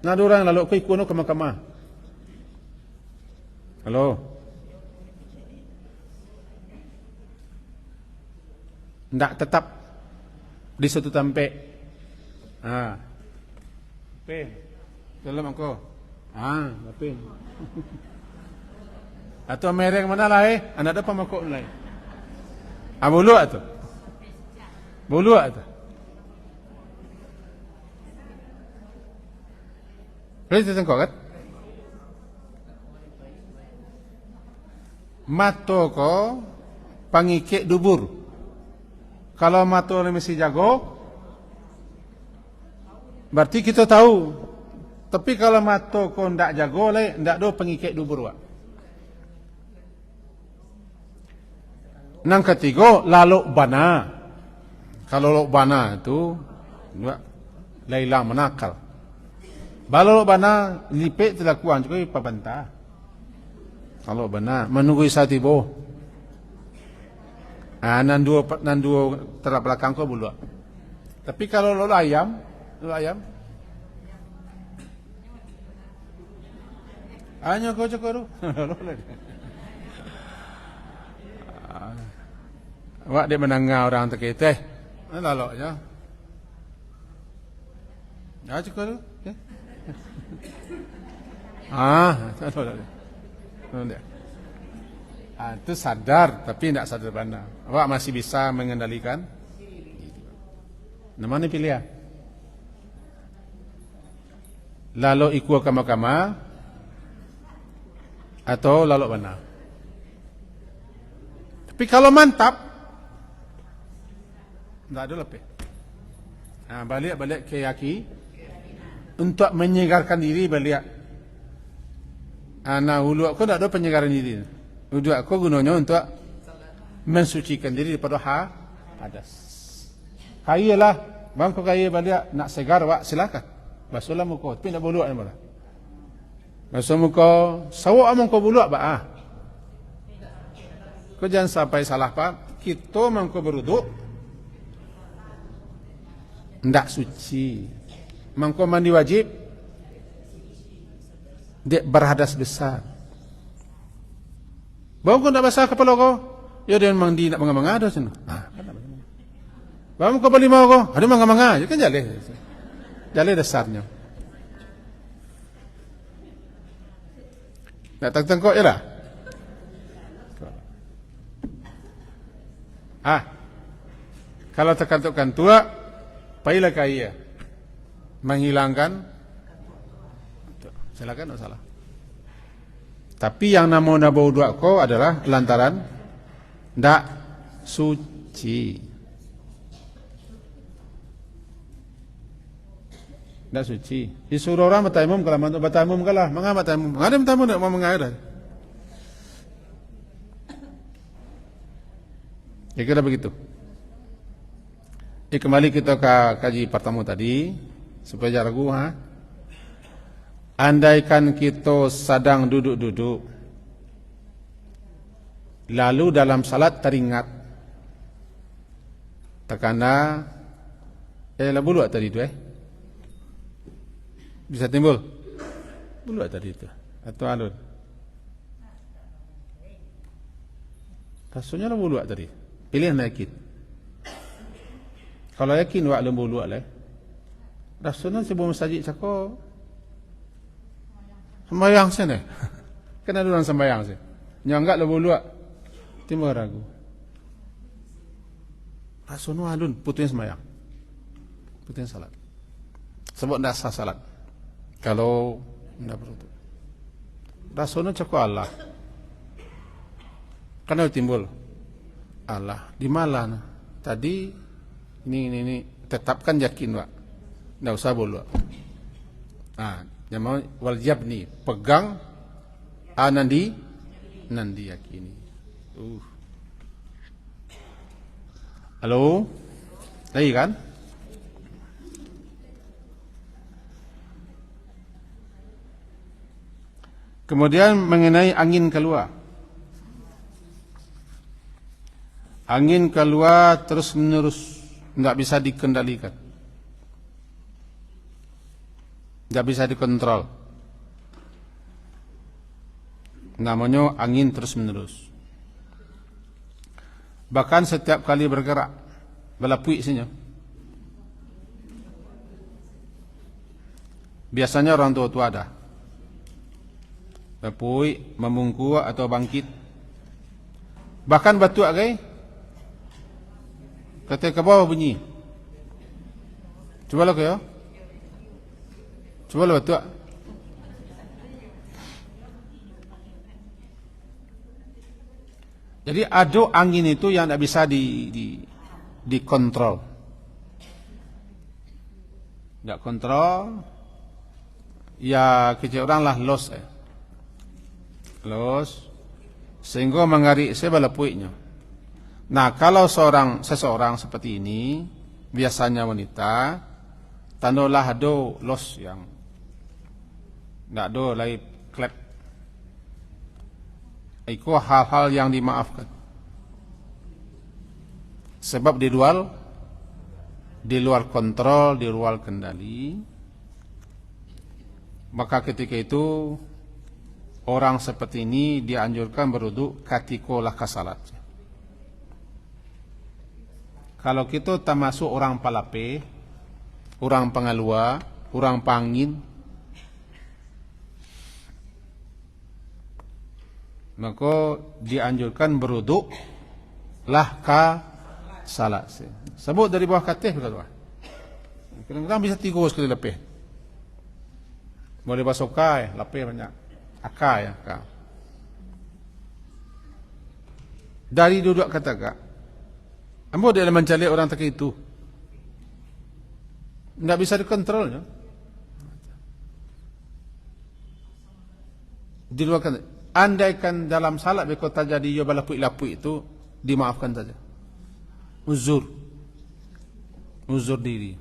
S1: Nah orang lalu ko ikut nak kama-kama. Halo. Ndak tetap di satu tempat. Pen. Dalam aku. Pen. Atau merek mana lah anak ada pemakok lain. Bulu atau? Bulu atau? Boleh tengok kan? Mato ko pangikik dubur. Kalau mato ni mesti jago, berarti kita tahu. Tapi kalau mato ko ndak jago le, ndak do pengikik dubur wak. Nang ketiga lalu bana. Kalau lalu bana itu Laila menakal. Balu bana lipik telakuan juga pabanta. Kalau bana menunggu satibo. Nan dua terap belakang ko bulu. Tapi kalau lalu ayam hanya kau cakap Wak dia menangga orang terkita. Lalu je. Ya cakap tu. Itu sadar tapi tidak sadar benar. Awak masih bisa mengendalikan. Nama ni pilih ya. Lalu ikut kama-kama atau lalu benar. Tapi kalau mantap, tidak ada lebih. Balik ke yaki untuk menyegarkan diri balik. Hulu aku tidak ada penyegaran diri. Hulu aku gunanya untuk mensucikan diri daripada hadas. Kaya lah, bangko kaya balik nak segar wak silakan. Basuhlah muka, tapi nak buluak nama lah. Basuh muka, sawak amang kau buluak ba Kau jangan sampai salah paham. Kita mangko beruduk ndak suci. Mangko mandi wajib dia berhadas besar. Bang kau ndak basah kepala kau. Ya dia mandi nak mangga-mangga sana. Bang kau beli mau kau, ada mangga-mangga, ya kan jale. Jale dasarnya. Nak tengok je lah. Kalau terkantukkan tua, payahlah kaya menghilangkan. Silakan, tak salah. Tapi yang nama bau dua ko adalah lantaran ndak suci. Ndak suci. Disuruh orang bertaimum kalau mantuk bertaimum kalah. Mengapa bertaimum? Ada bertaimum ndak mau mengair. Ya kira begitu. Kembali kita ke kaji pertama tadi supaya ragu Andaikan kita sedang duduk-duduk lalu dalam salat teringat takana bulu tadi tu Bisa timbul buluak tadi itu atau alun? Rasanya lah buluak tadi. Pilih yang yakin. Kalau yakin wak lembu buluak lah. Rasanya sebelum masjid cakap sembayang sana. Kan ada orang sembayang sih. Nyanggak lembu buluak. Timbul ragu. Rasanya alun putuin sembayang. Putuin salat. Sebab dah sah salat. Kalau tidak beruduk. Rasanya cakap Allah. Karena timbul Allah di mana tadi ini tetapkan yakin Pak. Tidak usah bolu. Yang mau wajib nih pegang nanti yakini. Halo, lagi kan? Kemudian mengenai angin keluar. Angin keluar terus menerus, tidak bisa dikendalikan, tidak bisa dikontrol. Namanya angin terus menerus. Bahkan setiap kali bergerak, belapui isinya. Biasanya orang tua ada. Belapui, memungku atau bangkit. Bahkan batu agai. Kata ke bawah bunyi. Cuba lah ke ya. Cuba lah betul. Jadi ada angin itu yang tidak bisa dikontrol. Tidak kontrol. Ya kecil orang lah los. Los. Sehingga mengarik saya bala puiknya. Nah, kalau seseorang seperti ini, biasanya wanita, tandolah do los yang tidak do lagi klep. Itu hal-hal yang dimaafkan. Sebab di luar kontrol, di luar kendali. Maka ketika itu orang seperti ini dianjurkan berwudu ketika laka salat. Kalau kita termasuk orang palape, orang pengalua, orang pangin, maka dianjurkan berwudu lah ka salat. Sebut dari bawah katif berkata. Kadang-kadang bisa 3 sekali lepih. Boleh basuh kai, lepih banyak. Akai ya, ka. Dari duduk kata kak. Ambo dia mencari orang tak itu. Tidak bisa dikontrolnya. Di luar kan, andaikan dalam salat berkota jadi yo balapui-lapui itu dimaafkan saja. Uzur diri.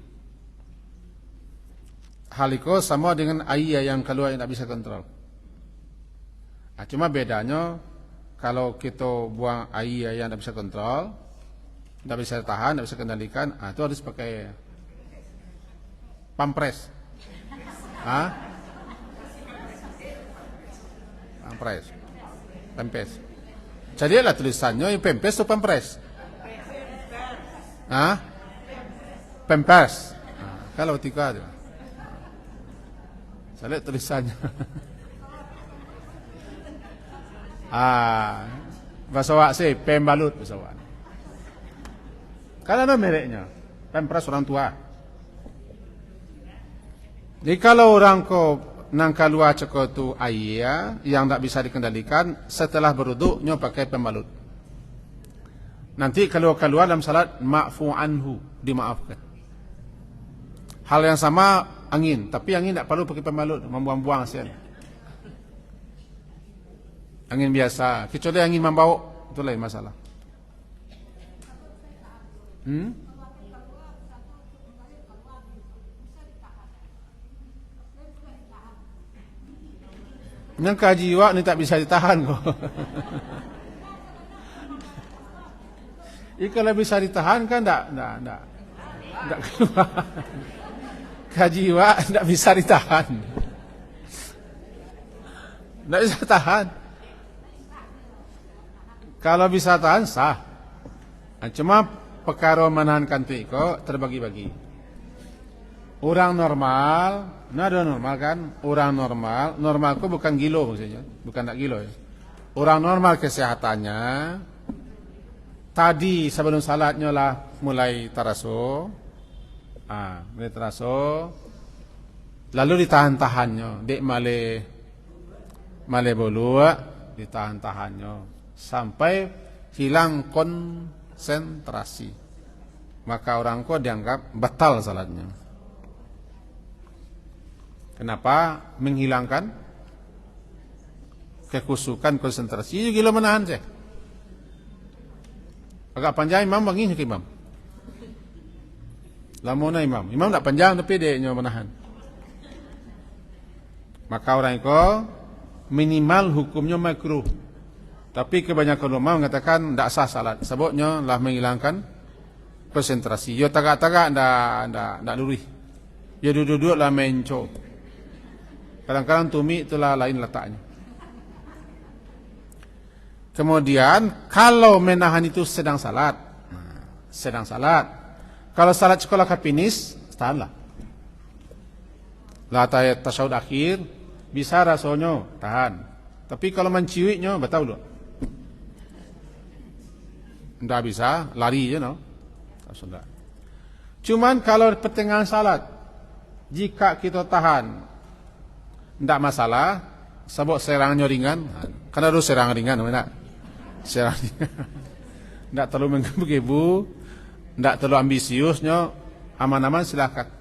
S1: Hal itu sama dengan ayah yang keluar yang tidak bisa kontrol. Cuma bedanya kalau kita buang ayah yang tidak bisa kontrol. Tidak bisa tahan, tidak bisa kendalikan, itu harus pakai pampres. Pampres. Jadi lah tulisannya yang pampres atau pampres? Pampres. Kalau tiga itu. Saya lihat tulisannya. Bahasa wak sih, pembalut bahasa wak. Karena ada mereknya, pampres orang tua. Jadi kalau orang ko nang keluar ceko tu air yang tak bisa dikendalikan, setelah berwudu nyo pakai pembalut. Nanti kalau keluar dalam salat ma'fu anhu, dimaafkan. Hal yang sama angin, tapi angin tak perlu pakai pembalut, membuang-buang hasil. Angin biasa, kecuali angin membau, itu lain masalah. Yang kaji wak ni tak bisa ditahan kok. Kalau bisa ditahan kan tak keluar. Kajiwa tidak bisa ditahan. Tidak bisa tahan. Kalau bisa tahan sah. Cuma perkara menahankan tu iko terbagi-bagi. Orang normal, ada normal kan? Orang normal ku bukan gilo maksudnya, bukan tak gilo ya. Orang normal kesehatannya tadi sebelum salatnya lah mulai taraso. Mulai taraso. Lalu ditahan-tahannya, dek male bolu, ditahan-tahannya sampai hilang konsentrasi. Maka orang ko dianggap batal salatnya. Kenapa? Menghilangkan kekusukan konsentrasi. Gila menahan saya. Agak panjang imam bangi ke imam. Lamona imam. Imam tak panjang tapi dia menahan. Maka orang itu minimal hukumnya makruh. Tapi kebanyakan ulama mengatakan tidak sah salat. Sebabnya lah menghilangkan konsentrasi. Yo tagak-tagak ndak lurih. Yo duduk-duduk lah menco. Kadang-kadang tumi itulah lain letaknya. Kemudian kalau menahan itu sedang salat. Sedang salat. Kalau salat sekolah kapinis, tahanlah. Lah tasyahud akhir bisa rasanya tahan. Tapi kalau menciwiknya batal dulu. Tidak bisa, lari je no. Sudah. Cuman kalau pertengahan salat, jika kita tahan, tidak masalah, sebab serangannya ringan. Karena ada serangan ringan, mana? Serangan ringan. Tidak terlalu menggebu-gebu, tidak terlalu ambisiusnya, aman-aman silakan.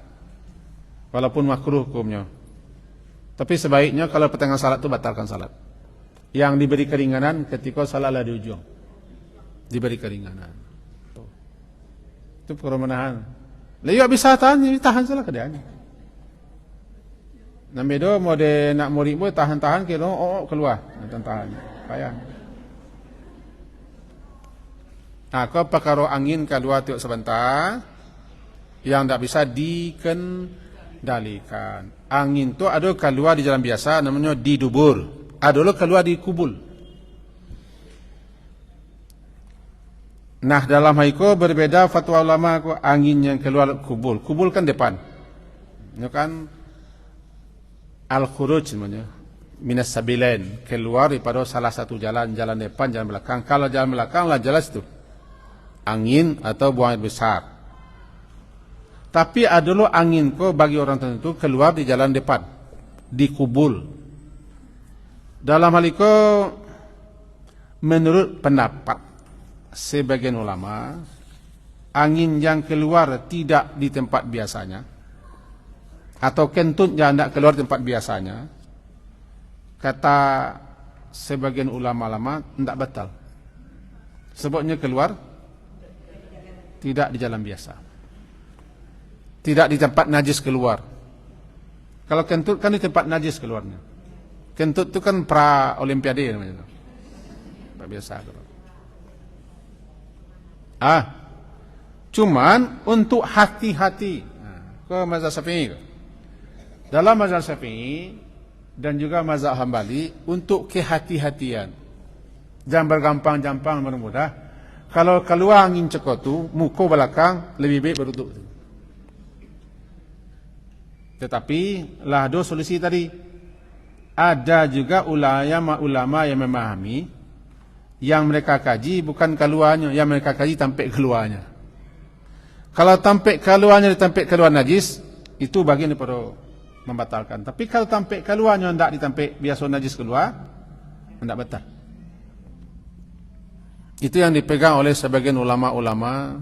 S1: Walaupun makruh hukumnya. Tapi sebaiknya kalau pertengahan salat itu batalkan salat. Yang diberi keringanan ketika salat di ujung. Diberi keringanan. Itu perkara menahan. Lalu bisa tahan salah keadaannya. Nambedo mau de nak murid pun tahan-tahan kira keluar. Tahan-tahan. Payah. Kau perkara angin keluar tiup sebentar yang tak bisa dikendalikan. Angin tu ada keluar di jalan biasa namanya di dubur. Ada keluar di kubul. Nah dalam hal itu berbeda fatwa ulama aku angin yang keluar kubul. Kubul kan depan. Ini kan al-khuruj namanya. Minas sabilain. Keluar daripada salah satu jalan depan, jalan belakang. Kalau jalan belakang lah jelas itu. Angin atau buang air besar. Tapi ada lo angin ko bagi orang tertentu keluar di jalan depan. Di kubul. Dalam hal itu menurut pendapat sebagian ulama, angin yang keluar tidak di tempat biasanya atau kentut yang tidak keluar tempat biasanya, kata sebagian ulama-ulama tidak batal. Sebabnya keluar tidak di jalan biasa, tidak di tempat najis keluar. Kalau kentut kan di tempat najis keluarnya. Kentut itu kan pra olimpiade namanya, tempat biasa keluar. Cuman untuk hati-hati. Ke mazhab Syafi'i. Dalam mazhab Syafi'i dan juga mazhab Hambali untuk kehati-hatian. Jangan bergampang-gampang bermudah. Kalau keluar angin cekotu, muka belakang lebih baik beruduk. Tetapi lah ada solusi tadi. Ada juga ulama yang memahami yang mereka kaji bukan keluarnya, yang mereka kaji tampik keluarnya. Kalau tampik keluarnya ditampik keluar najis, itu bagian daripada membatalkan. Tapi kalau tampik keluarnya tidak ditampik biasa najis keluar, tidak batal. Itu yang dipegang oleh sebagian ulama-ulama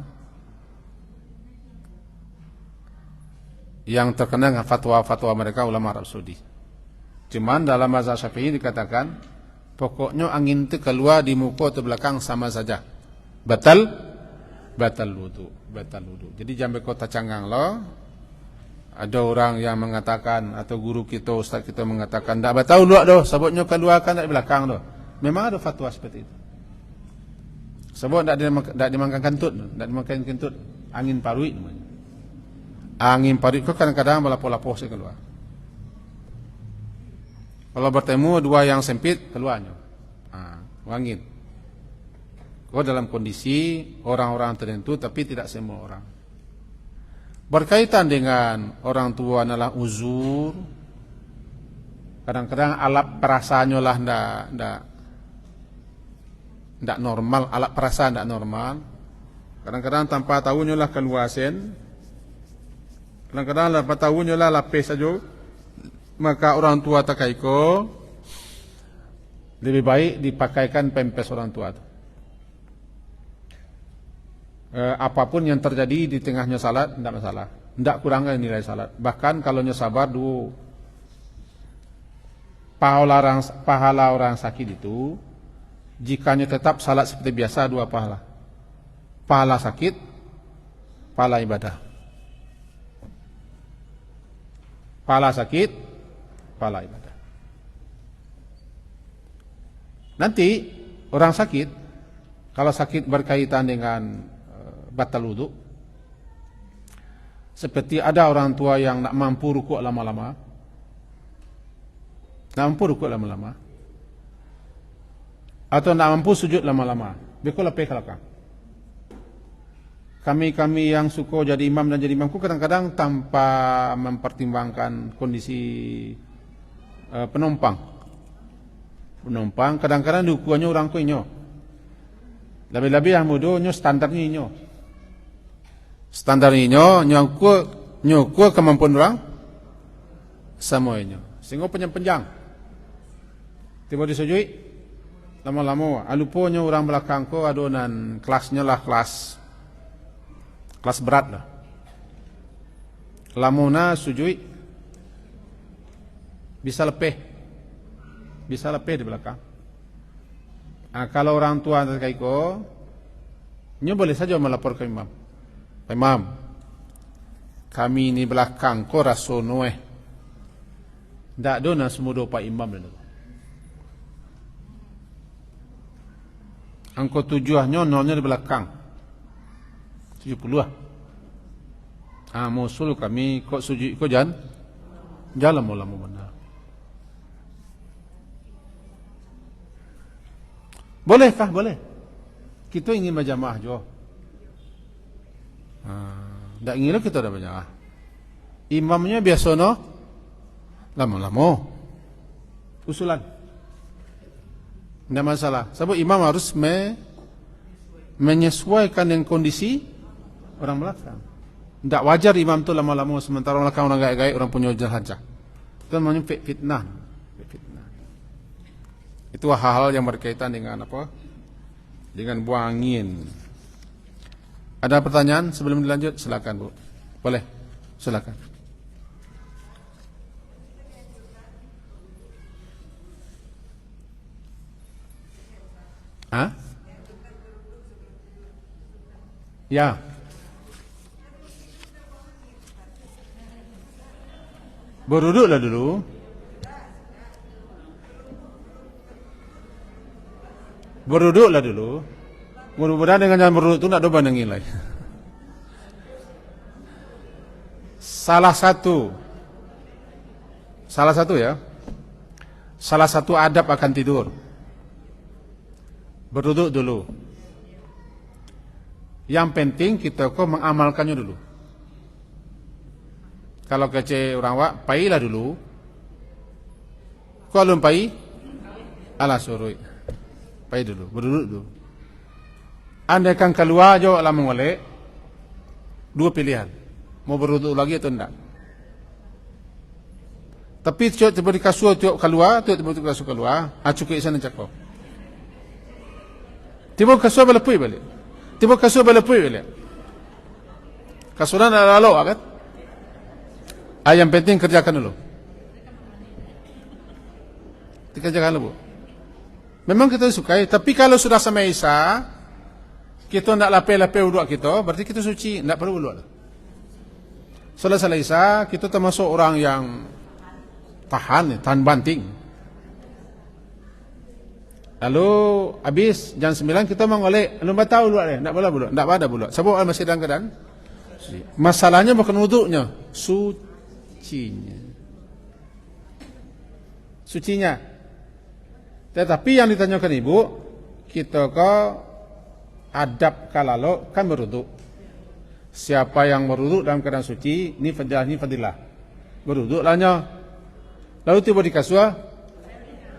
S1: yang terkenal dengan fatwa-fatwa mereka ulama Arab Saudi. Cuman dalam mazhab Syafi'i dikatakan pokoknya angin itu keluar di muka atau belakang sama saja. Batal wudu. Jadi jangan kota canggang lo. Ada orang yang mengatakan atau guru kita, ustaz kita mengatakan tak batal lu doh, sebabnya keluarkan dari belakang doh. Memang ada fatwa seperti itu. Sebab tak dimakan kentut, angin parui namanya. Angin parit ko kadang-kadang balapo-lapo saya keluar. Kalau bertemu dua yang sempit, keluarnya. Angin. Kau dalam kondisi orang-orang tertentu, tapi tidak semua orang. Berkaitan dengan orang tua adalah uzur. Kadang-kadang alat perasaannya lah ndak normal, alat perasaan ndak normal. Kadang-kadang tanpa tahunya lah keluasan. Kadang-kadang tanpa tahunya lah lapis saja. Maka orang tua takaiko lebih baik dipakaikan pempes orang tua itu. Apapun yang terjadi di tengahnya salat tidak masalah, tidak kurangkan nilai salat. Bahkan kalau sabar dulu pahala orang sakit itu, jikanya tetap salat seperti biasa, 2 pahala. Pahala sakit, pahala ibadah. Pahala sakit, pahala ibadah. Nanti orang sakit, kalau sakit berkaitan dengan batal wudu, seperti ada orang tua yang tak mampu rukuk lama-lama, atau tak mampu sujud lama-lama, beko lepeh kelakang. Kami yang suka jadi imam dan jadi imamku kadang-kadang tanpa mempertimbangkan kondisi penumpang. Kadang-kadang diukurannya orang kuinyo. Lebih-lebih yang mudah standarnya inyo. Standar inyo nyukur kemampuan orang sama inyo. Sehingga penjang. Tiba disujui lama-lama. Aluponya orang belakang ko adonan kelasnya lah kelas berat lah. Lamona sujui bisa lepeh di belakang. Kalau orang tua terkaiko, nyo boleh saja melapor ke imam. Imam, kami ini belakang ko rasono ndak dona semudo pak imam dulu. Angko tujuannya nolnya di belakang. 70 lah. Musul kami kok sujud kok jalan mula benar. Bolehkah? Boleh. Kita ingin berjamaah jo. Tak ingin kita ada berjamaah. Imamnya biasa no lama-lama usulan. Tidak masalah. Sebab imam harus menyesuaikan dengan kondisi orang belakang. Tidak wajar imam tu lama-lama sementara orang belakang orang gaik-gaik, orang punya jahat. Itu namanya fitnah. Itu hal-hal yang berkaitan dengan apa? Dengan buang angin. Ada pertanyaan sebelum dilanjut? Silakan Bu. Boleh? Silakan. Ya. Beruduklah dulu. Beruduklah dulu. Mudah-mudahan dengan jalan beruduk itu tidak ada bandingin lagi. Salah satu adab akan tidur. Beruduk dulu. Yang penting kita kok mengamalkannya dulu. Kalau kece orang wak, pailah dulu. Kalau belum pai, ala surui. Pai dulu, berduduk dulu. Andaikan keluar jauh lah mengolek, 2 pilihan. Mau berduduk lagi atau tidak. Tapi tiba di kasur tiap keluar, tiba di kasur keluar, cukup sana cakap. Tiba kasur berlepui balik. Kasuran ada lalu kan? Yang penting kerjakan dulu. Dikerjakan dulu. Memang kita sukai, tapi kalau sudah sama Isa, kita tidak lapeh-lapeh wuduk kita, berarti kita suci, tidak perlu wuduk. Selesai Isa, kita termasuk orang yang tahan banting. Lalu habis jam 9 kita mengolek, belum tahu wuduk dia, tidak boleh wuduk, tidak ada wuduk. Sebab masih dalam keadaan Masalahnya bukan wuduknya, sucinya. Tetapi yang ditanyakan ibu, kita ke adab kalalo kan berwuduk. Siapa yang berwuduk dalam keadaan suci, ini fadilah. Berwuduk lahnya. Lalu tiba di kasua,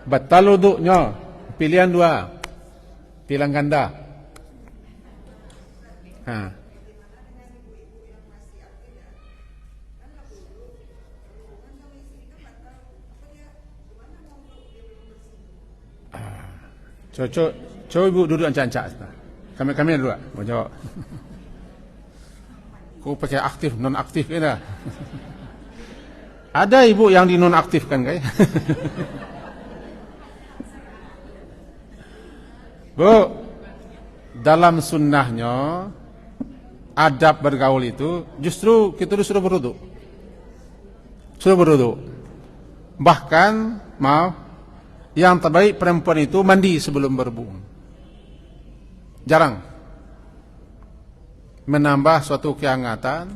S1: batal wuduknya. Pilihan dua, pilihan ganda. Coba ibu duduk ancak-ancak. Kami dulu mau jawab. Kau pakai aktif, non aktif ini dah. Ada ibu yang di non aktifkan kayak. Bu, dalam sunnahnya adab bergaul itu justru kita sudah berwuduk. Bahkan yang terbaik perempuan itu mandi sebelum berhubung. Jarang. Menambah suatu kehangatan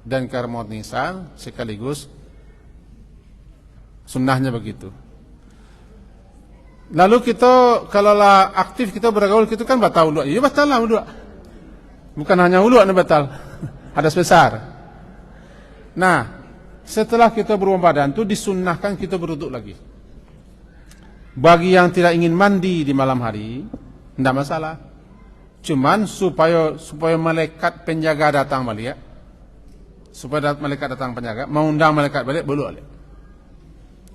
S1: dan keharmonisan sekaligus sunnahnya begitu. Lalu kita kalau aktif kita bergaul kita kan batal wuduk. Ya batal lah wuduk. Bukan hanya wuduk yang batal. Hadas besar. Nah, setelah kita berwudu badan itu disunnahkan kita berwuduk lagi. Bagi yang tidak ingin mandi di malam hari, tidak masalah. Cuman supaya malaikat penjaga datang balik, supaya malaikat datang penjaga, mau undang malaikat balik, boleh.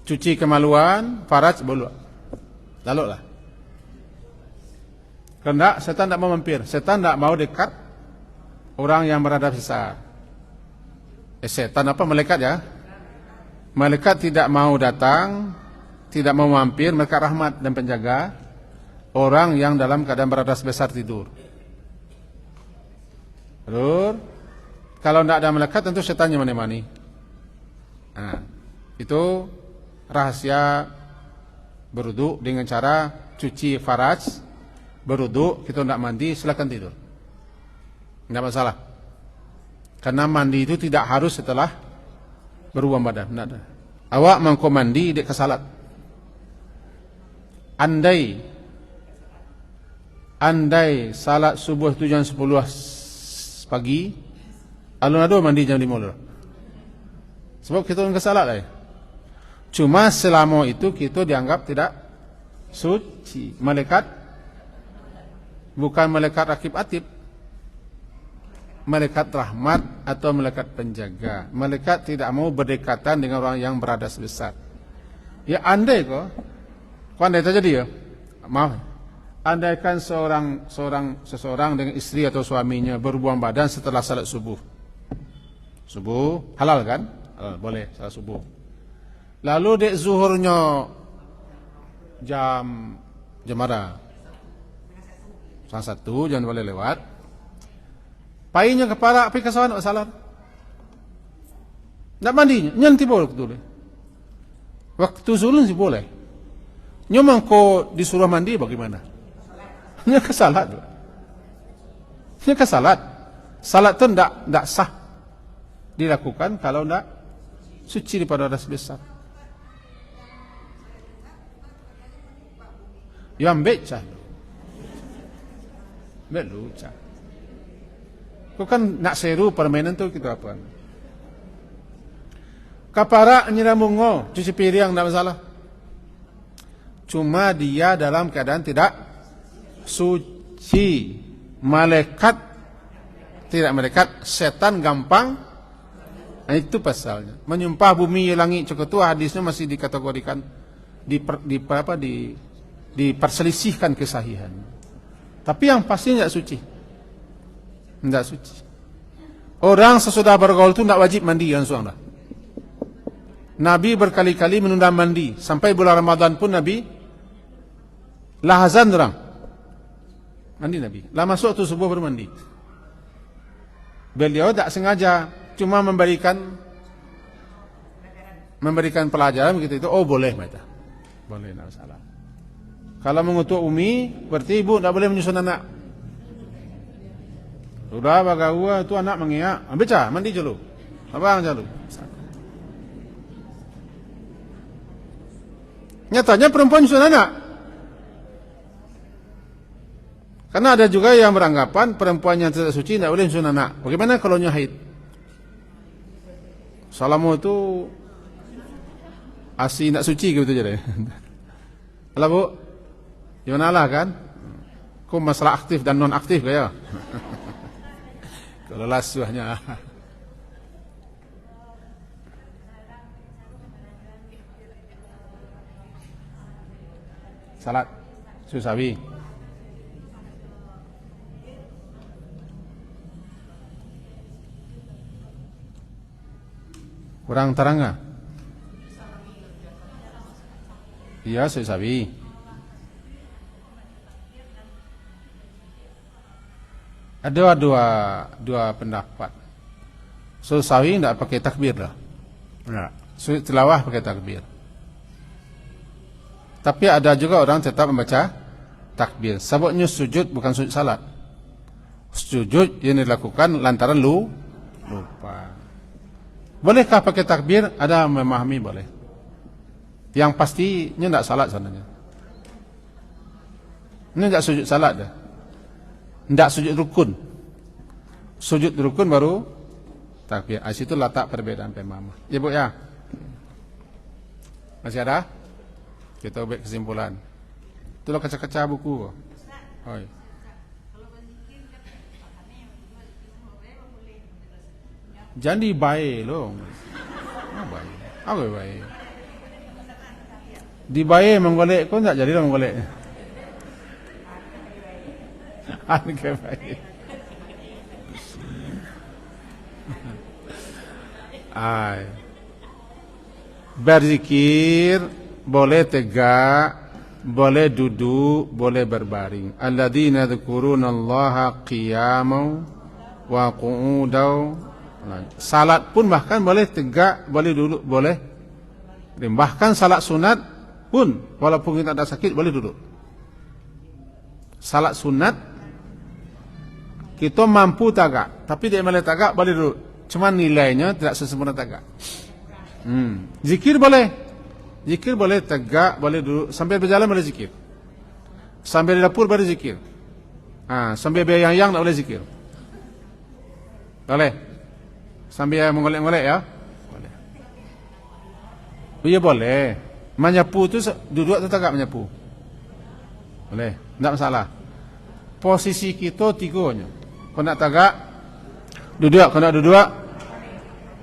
S1: Cuci kemaluan, faraj, boleh. Lalu lah. Karena setan tidak mau mampir, setan tidak mau dekat orang yang beradab besar. Setan apa malaikat ya? Malaikat tidak mau datang, tidak mau mampir, malaikat rahmat dan penjaga orang yang dalam keadaan beradas besar tidur. Lalu kalau tidak ada malaikat tentu setannya menemani. Nah, itu rahasia berwuduk dengan cara cuci faraj, berwuduk, kita tidak mandi, silakan tidur. Tidak masalah. Karena mandi itu tidak harus setelah berwudu badan. Tidak ada. Awak mangko mandi dek ke salat. Andai salat subuh tu jam 10 pagi, alun-alun mandi jam 5 dulu. Sebab kita orang ke salat lah. Cuma selama itu kita dianggap tidak suci. Malaikat bukan malaikat rakib atib, malaikat rahmat atau malaikat penjaga. Malaikat tidak mau berdekatan dengan orang yang beradas besar. Ya andai andai terjadi ya, maaf. Andaikan seseorang dengan istri atau suaminya berhubungan badan setelah salat subuh. Subuh halal kan? Halal, boleh salat subuh. Lalu dek zuhurnya jam berapa? Jam 1 jangan boleh lewat. Painya kepala api kasawan salah. Nak mandinya, nyanti boleh betul. Waktu zuhur sih boleh. Nyomang ko disuruh mandi bagaimana? Nya kesalat. Nya kesalat. Salat itu tidak sah dilakukan kalau tidak suci daripada hadas besar. Yang beca. Beluca. Kau kan nak seru permainan tu kita apa? Kapara nyiramungo, cuci piring tidak masalah. Cuma dia dalam keadaan tidak suci. Malaikat tidak malaikat, setan gampang. Nah, itu pasalnya. Menyumpah bumi langit cukup tua hadisnya masih dikategorikan diperselisihkan kesahihan. Tapi yang pasti tidak suci. Tidak suci. Orang sesudah bergaul itu tidak wajib mandi langsung dah. Nabi berkali-kali menunda mandi. Sampai bulan Ramadan pun Nabi lahazan orang. Mandi Nabi. Lah masuk tu subuh baru mandi. Beliau tak sengaja cuma memberikan pelajaran begitu itu. Oh boleh macam. Boleh, tidak masalah. Kalau mengutuk umi, berarti ibu tidak boleh menyusun anak. Sudah bagawa tu anak mengiak. Baca, mandi dulu. Abang dulu. Nyatanya perempuan nyusun anak. Karena ada juga yang beranggapan perempuan yang tidak suci tidak boleh nyusun anak. Bagaimana kalau haid? Salamu itu asi nak suci gitu jadi. Alah bu, gimana lah kan? Kau masalah aktif dan non aktif kaya. Kalau lasuhnya. Salat susawi. Kurang terang nggak? Iya, susawi. Ada dua pendapat. Susawi tidak pakai takbir lah. Nah, tilawah pakai takbir. Tapi ada juga orang tetap membaca takbir. Sebabnya sujud bukan sujud salat. Sujud yang dilakukan lantaran lupa. Bolehkah pakai takbir? Ada memahami boleh. Yang pastinya tidak salat sebenarnya. Ini tidak sujud salat dah. Tidak sujud rukun. Sujud rukun baru takbir. Di situ letak perbedaan pemaham. Ya bu ya. Masih ada? Kita ubah kesimpulan. Itulah kaca-kaca buku. Oi. Jadi baik loh. Baik. Apa baik? Di baik menggolek kau tak jadilah menggolek. Anke baik. Ai. Berzikir boleh tegak, boleh duduk, boleh berbaring. Alladzina dzkurunallaha qiyaman wa qu'udan. Salat pun bahkan boleh tegak, boleh duduk, boleh. Bahkan salat sunat pun walaupun kita ada sakit boleh duduk. Salat sunat kita mampu tagak, tapi dia boleh tagak, boleh duduk. Cuma nilainya tidak sesempurna tagak. Zikir boleh. Zikir boleh tegak, boleh duduk. Sambil berjalan boleh zikir. Sambil di dapur boleh zikir. Sambil beryang-yang tak boleh zikir. Boleh. Sambil mengolek-ngolek ya. Boleh. Ya boleh. Menyapu tu duduk atau tegak menyapu? Boleh. Tak masalah. Posisi kita tiganya. Kalau nak tegak, duduk. Kalau nak duduk,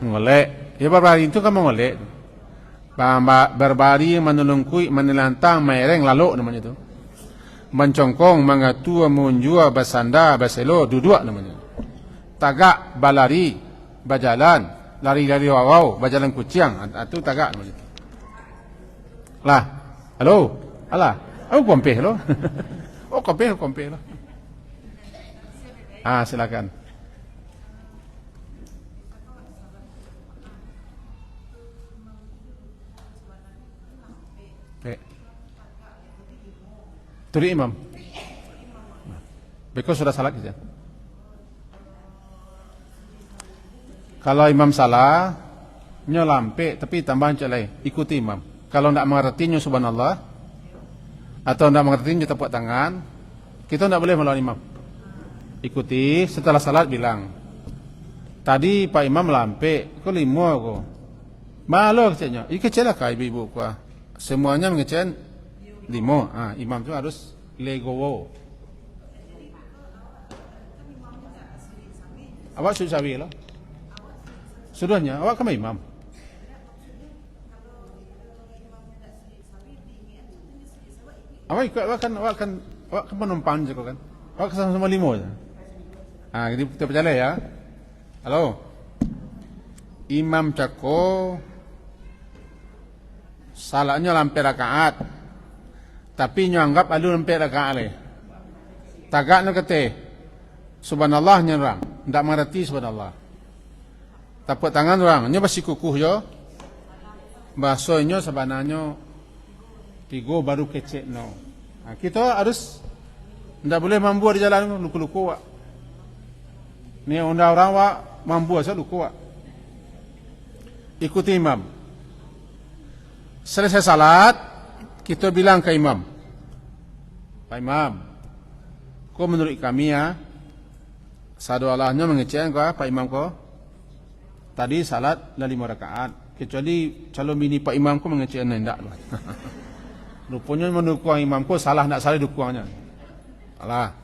S1: mengolek. Ya berbaring itu kan mengolek. Berbaring, menelungkuy, menelantang, mereng, lalu namanya itu. Mencongkong, mengatua, menjua, bersandar, berselo, duduk namanya. Tagak, balari, berjalan, lari-lari wawau, berjalan kucing, itu tagak namanya. Lah, halo, alah, aku kompeh lo. Oh kompeh lo. Silakan. Tuli imam. Because sudah salat saja. Kalau imam salah, nyolampe tapi tambahan celai, ikuti imam. Kalau tidak mengerti nyo subhanallah atau tidak mengerti nyo tepuk tangan, kita tidak boleh melawan imam. Ikuti, setelah salat bilang, tadi Pak Imam lampe, kau lima kau. Malu kecilnya, kecil lah kah ibu-ibu kau. Semuanya mengecen lima. Imam tu harus legowo. Awak sudah sawi lah. Sudahnya, awak kan imam. Awak kan penumpang je kau kan. Awak sama-sama lima je. Jadi kita berjalan ya. Halo. Imam cako salahnya lampai rakaat. Tapi nyo anggap alu lampai rakaat le. Tagak nak kata subhanallah nyerang, ndak mengerti subhanallah. Tepuk tangan orang, nyo basi kukuh yo. Bahasanya sebenarnya tiga baru kecek no. Kita harus ndak boleh mampu di jalan luku-luku wak. Ni undang orang wak mampu asal luku wak. Ikuti imam. Selesai salat, kita bilang ke imam, Pak Imam, kau menurut kami ya, sadu Allahnya mengecek kau, Pak Imam kau, tadi salat dah 5 rakaat. Kecuali calon bini Pak Imam kau mengecek hendak. Rupanya mendukung imam kau salah nak salah dukungnya. Salah.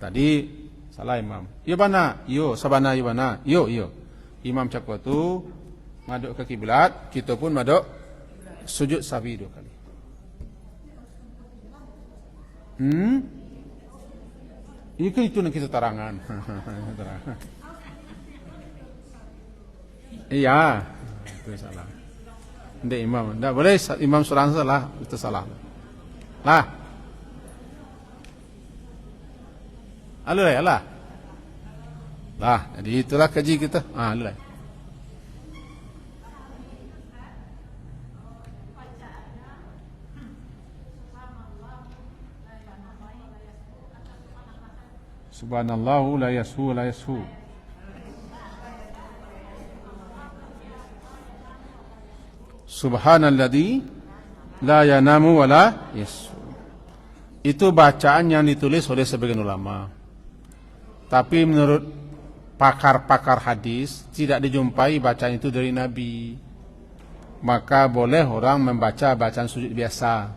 S1: Tadi salah imam. Yo bana, yo sabana yo bana, yo. Imam cakap tu maduk ke kiblat, kita pun maduk sujud sahwi 2 kali. Itu yang kita tarangan. Iya, itu salah. Tidak imam, tidak boleh imam surang salah, itu salah. Lah. Alulai, lah. Lah, jadi itulah kaji kita. Alulai. Subhanallahu la yashu la yashu. Subhanalladzi la yanamu wa la yashu. Itu bacaan yang ditulis oleh sebagian ulama. Tapi menurut pakar-pakar hadis tidak dijumpai bacaan itu dari Nabi. Maka boleh orang membaca bacaan sujud biasa.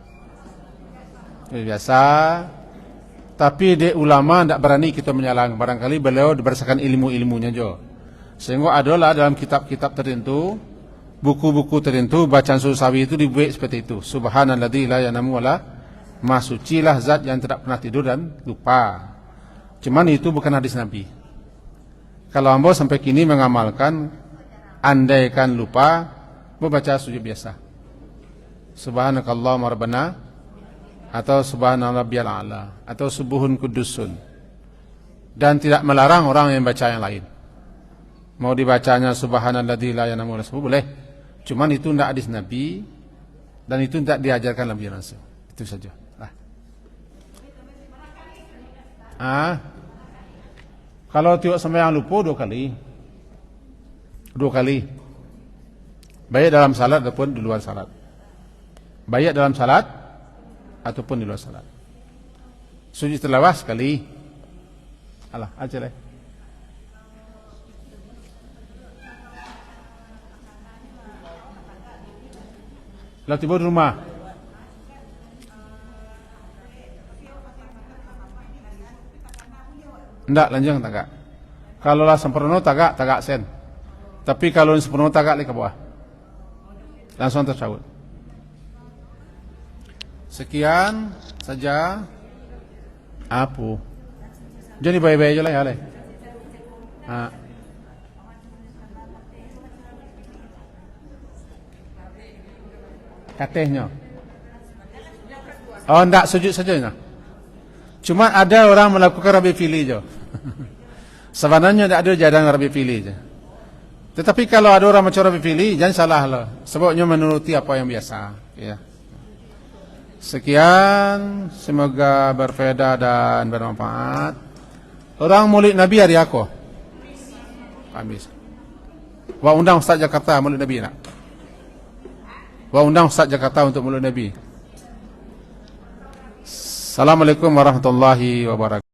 S1: Tapi de ulama tidak berani kita menyalahkan. Barangkali beliau berdasarkan ilmu-ilmunya jo. Sehingga adalah dalam kitab-kitab tertentu, buku-buku tertentu, bacaan sujud sahwi itu dibuat seperti itu. Subhanalladzi la yanamu wa la masucilah zat yang tidak pernah tidur dan lupa. Cuman itu bukan hadis Nabi. Kalau hamba sampai kini mengamalkan, andaikan lupa, membaca sujud biasa. Subhanakallahumma rabbana, atau subhanallah rabbiyal a'la, atau subuhun kudusun. Dan tidak melarang orang yang baca yang lain. Mau dibacanya subhanalladzi la yanamu wa la yashu boleh. Cuman itu tidak hadis Nabi, dan itu tidak diajarkan Nabi langsung. Itu saja. Kalau tiap sembahyang lupa 2 kali. 2 kali. Baik dalam salat ataupun di luar salat. Baik dalam salat ataupun di luar salat. Sujud tilawah sekali. Alah, aja lah. Kalau tiba di rumah. Tidak, lanjang tagak. Kalau lah sempurna tagak sen. Tapi kalau sempurna tagak li ke bawah. Langsung tersahut. Sekian saja. Apa? Jadi baik-baik aja lah ya. Katanya. Oh, tidak sujud saja. Cuma ada orang melakukan Rabi Fili je. Sebenarnya tidak ada jadang Rabi Fili je. Tetapi kalau ada orang macam Rabi Fili, jangan salah lah. Sebabnya menuruti apa yang biasa. Ya. Sekian, semoga berfaedah dan bermanfaat. Orang Maulid Nabi hari aku. Habis. Wah undang Ustaz Jakarta Maulid Nabi nak. Wah undang Ustaz Jakarta untuk Maulid Nabi. Assalamualaikum warahmatullahi wabarakatuh.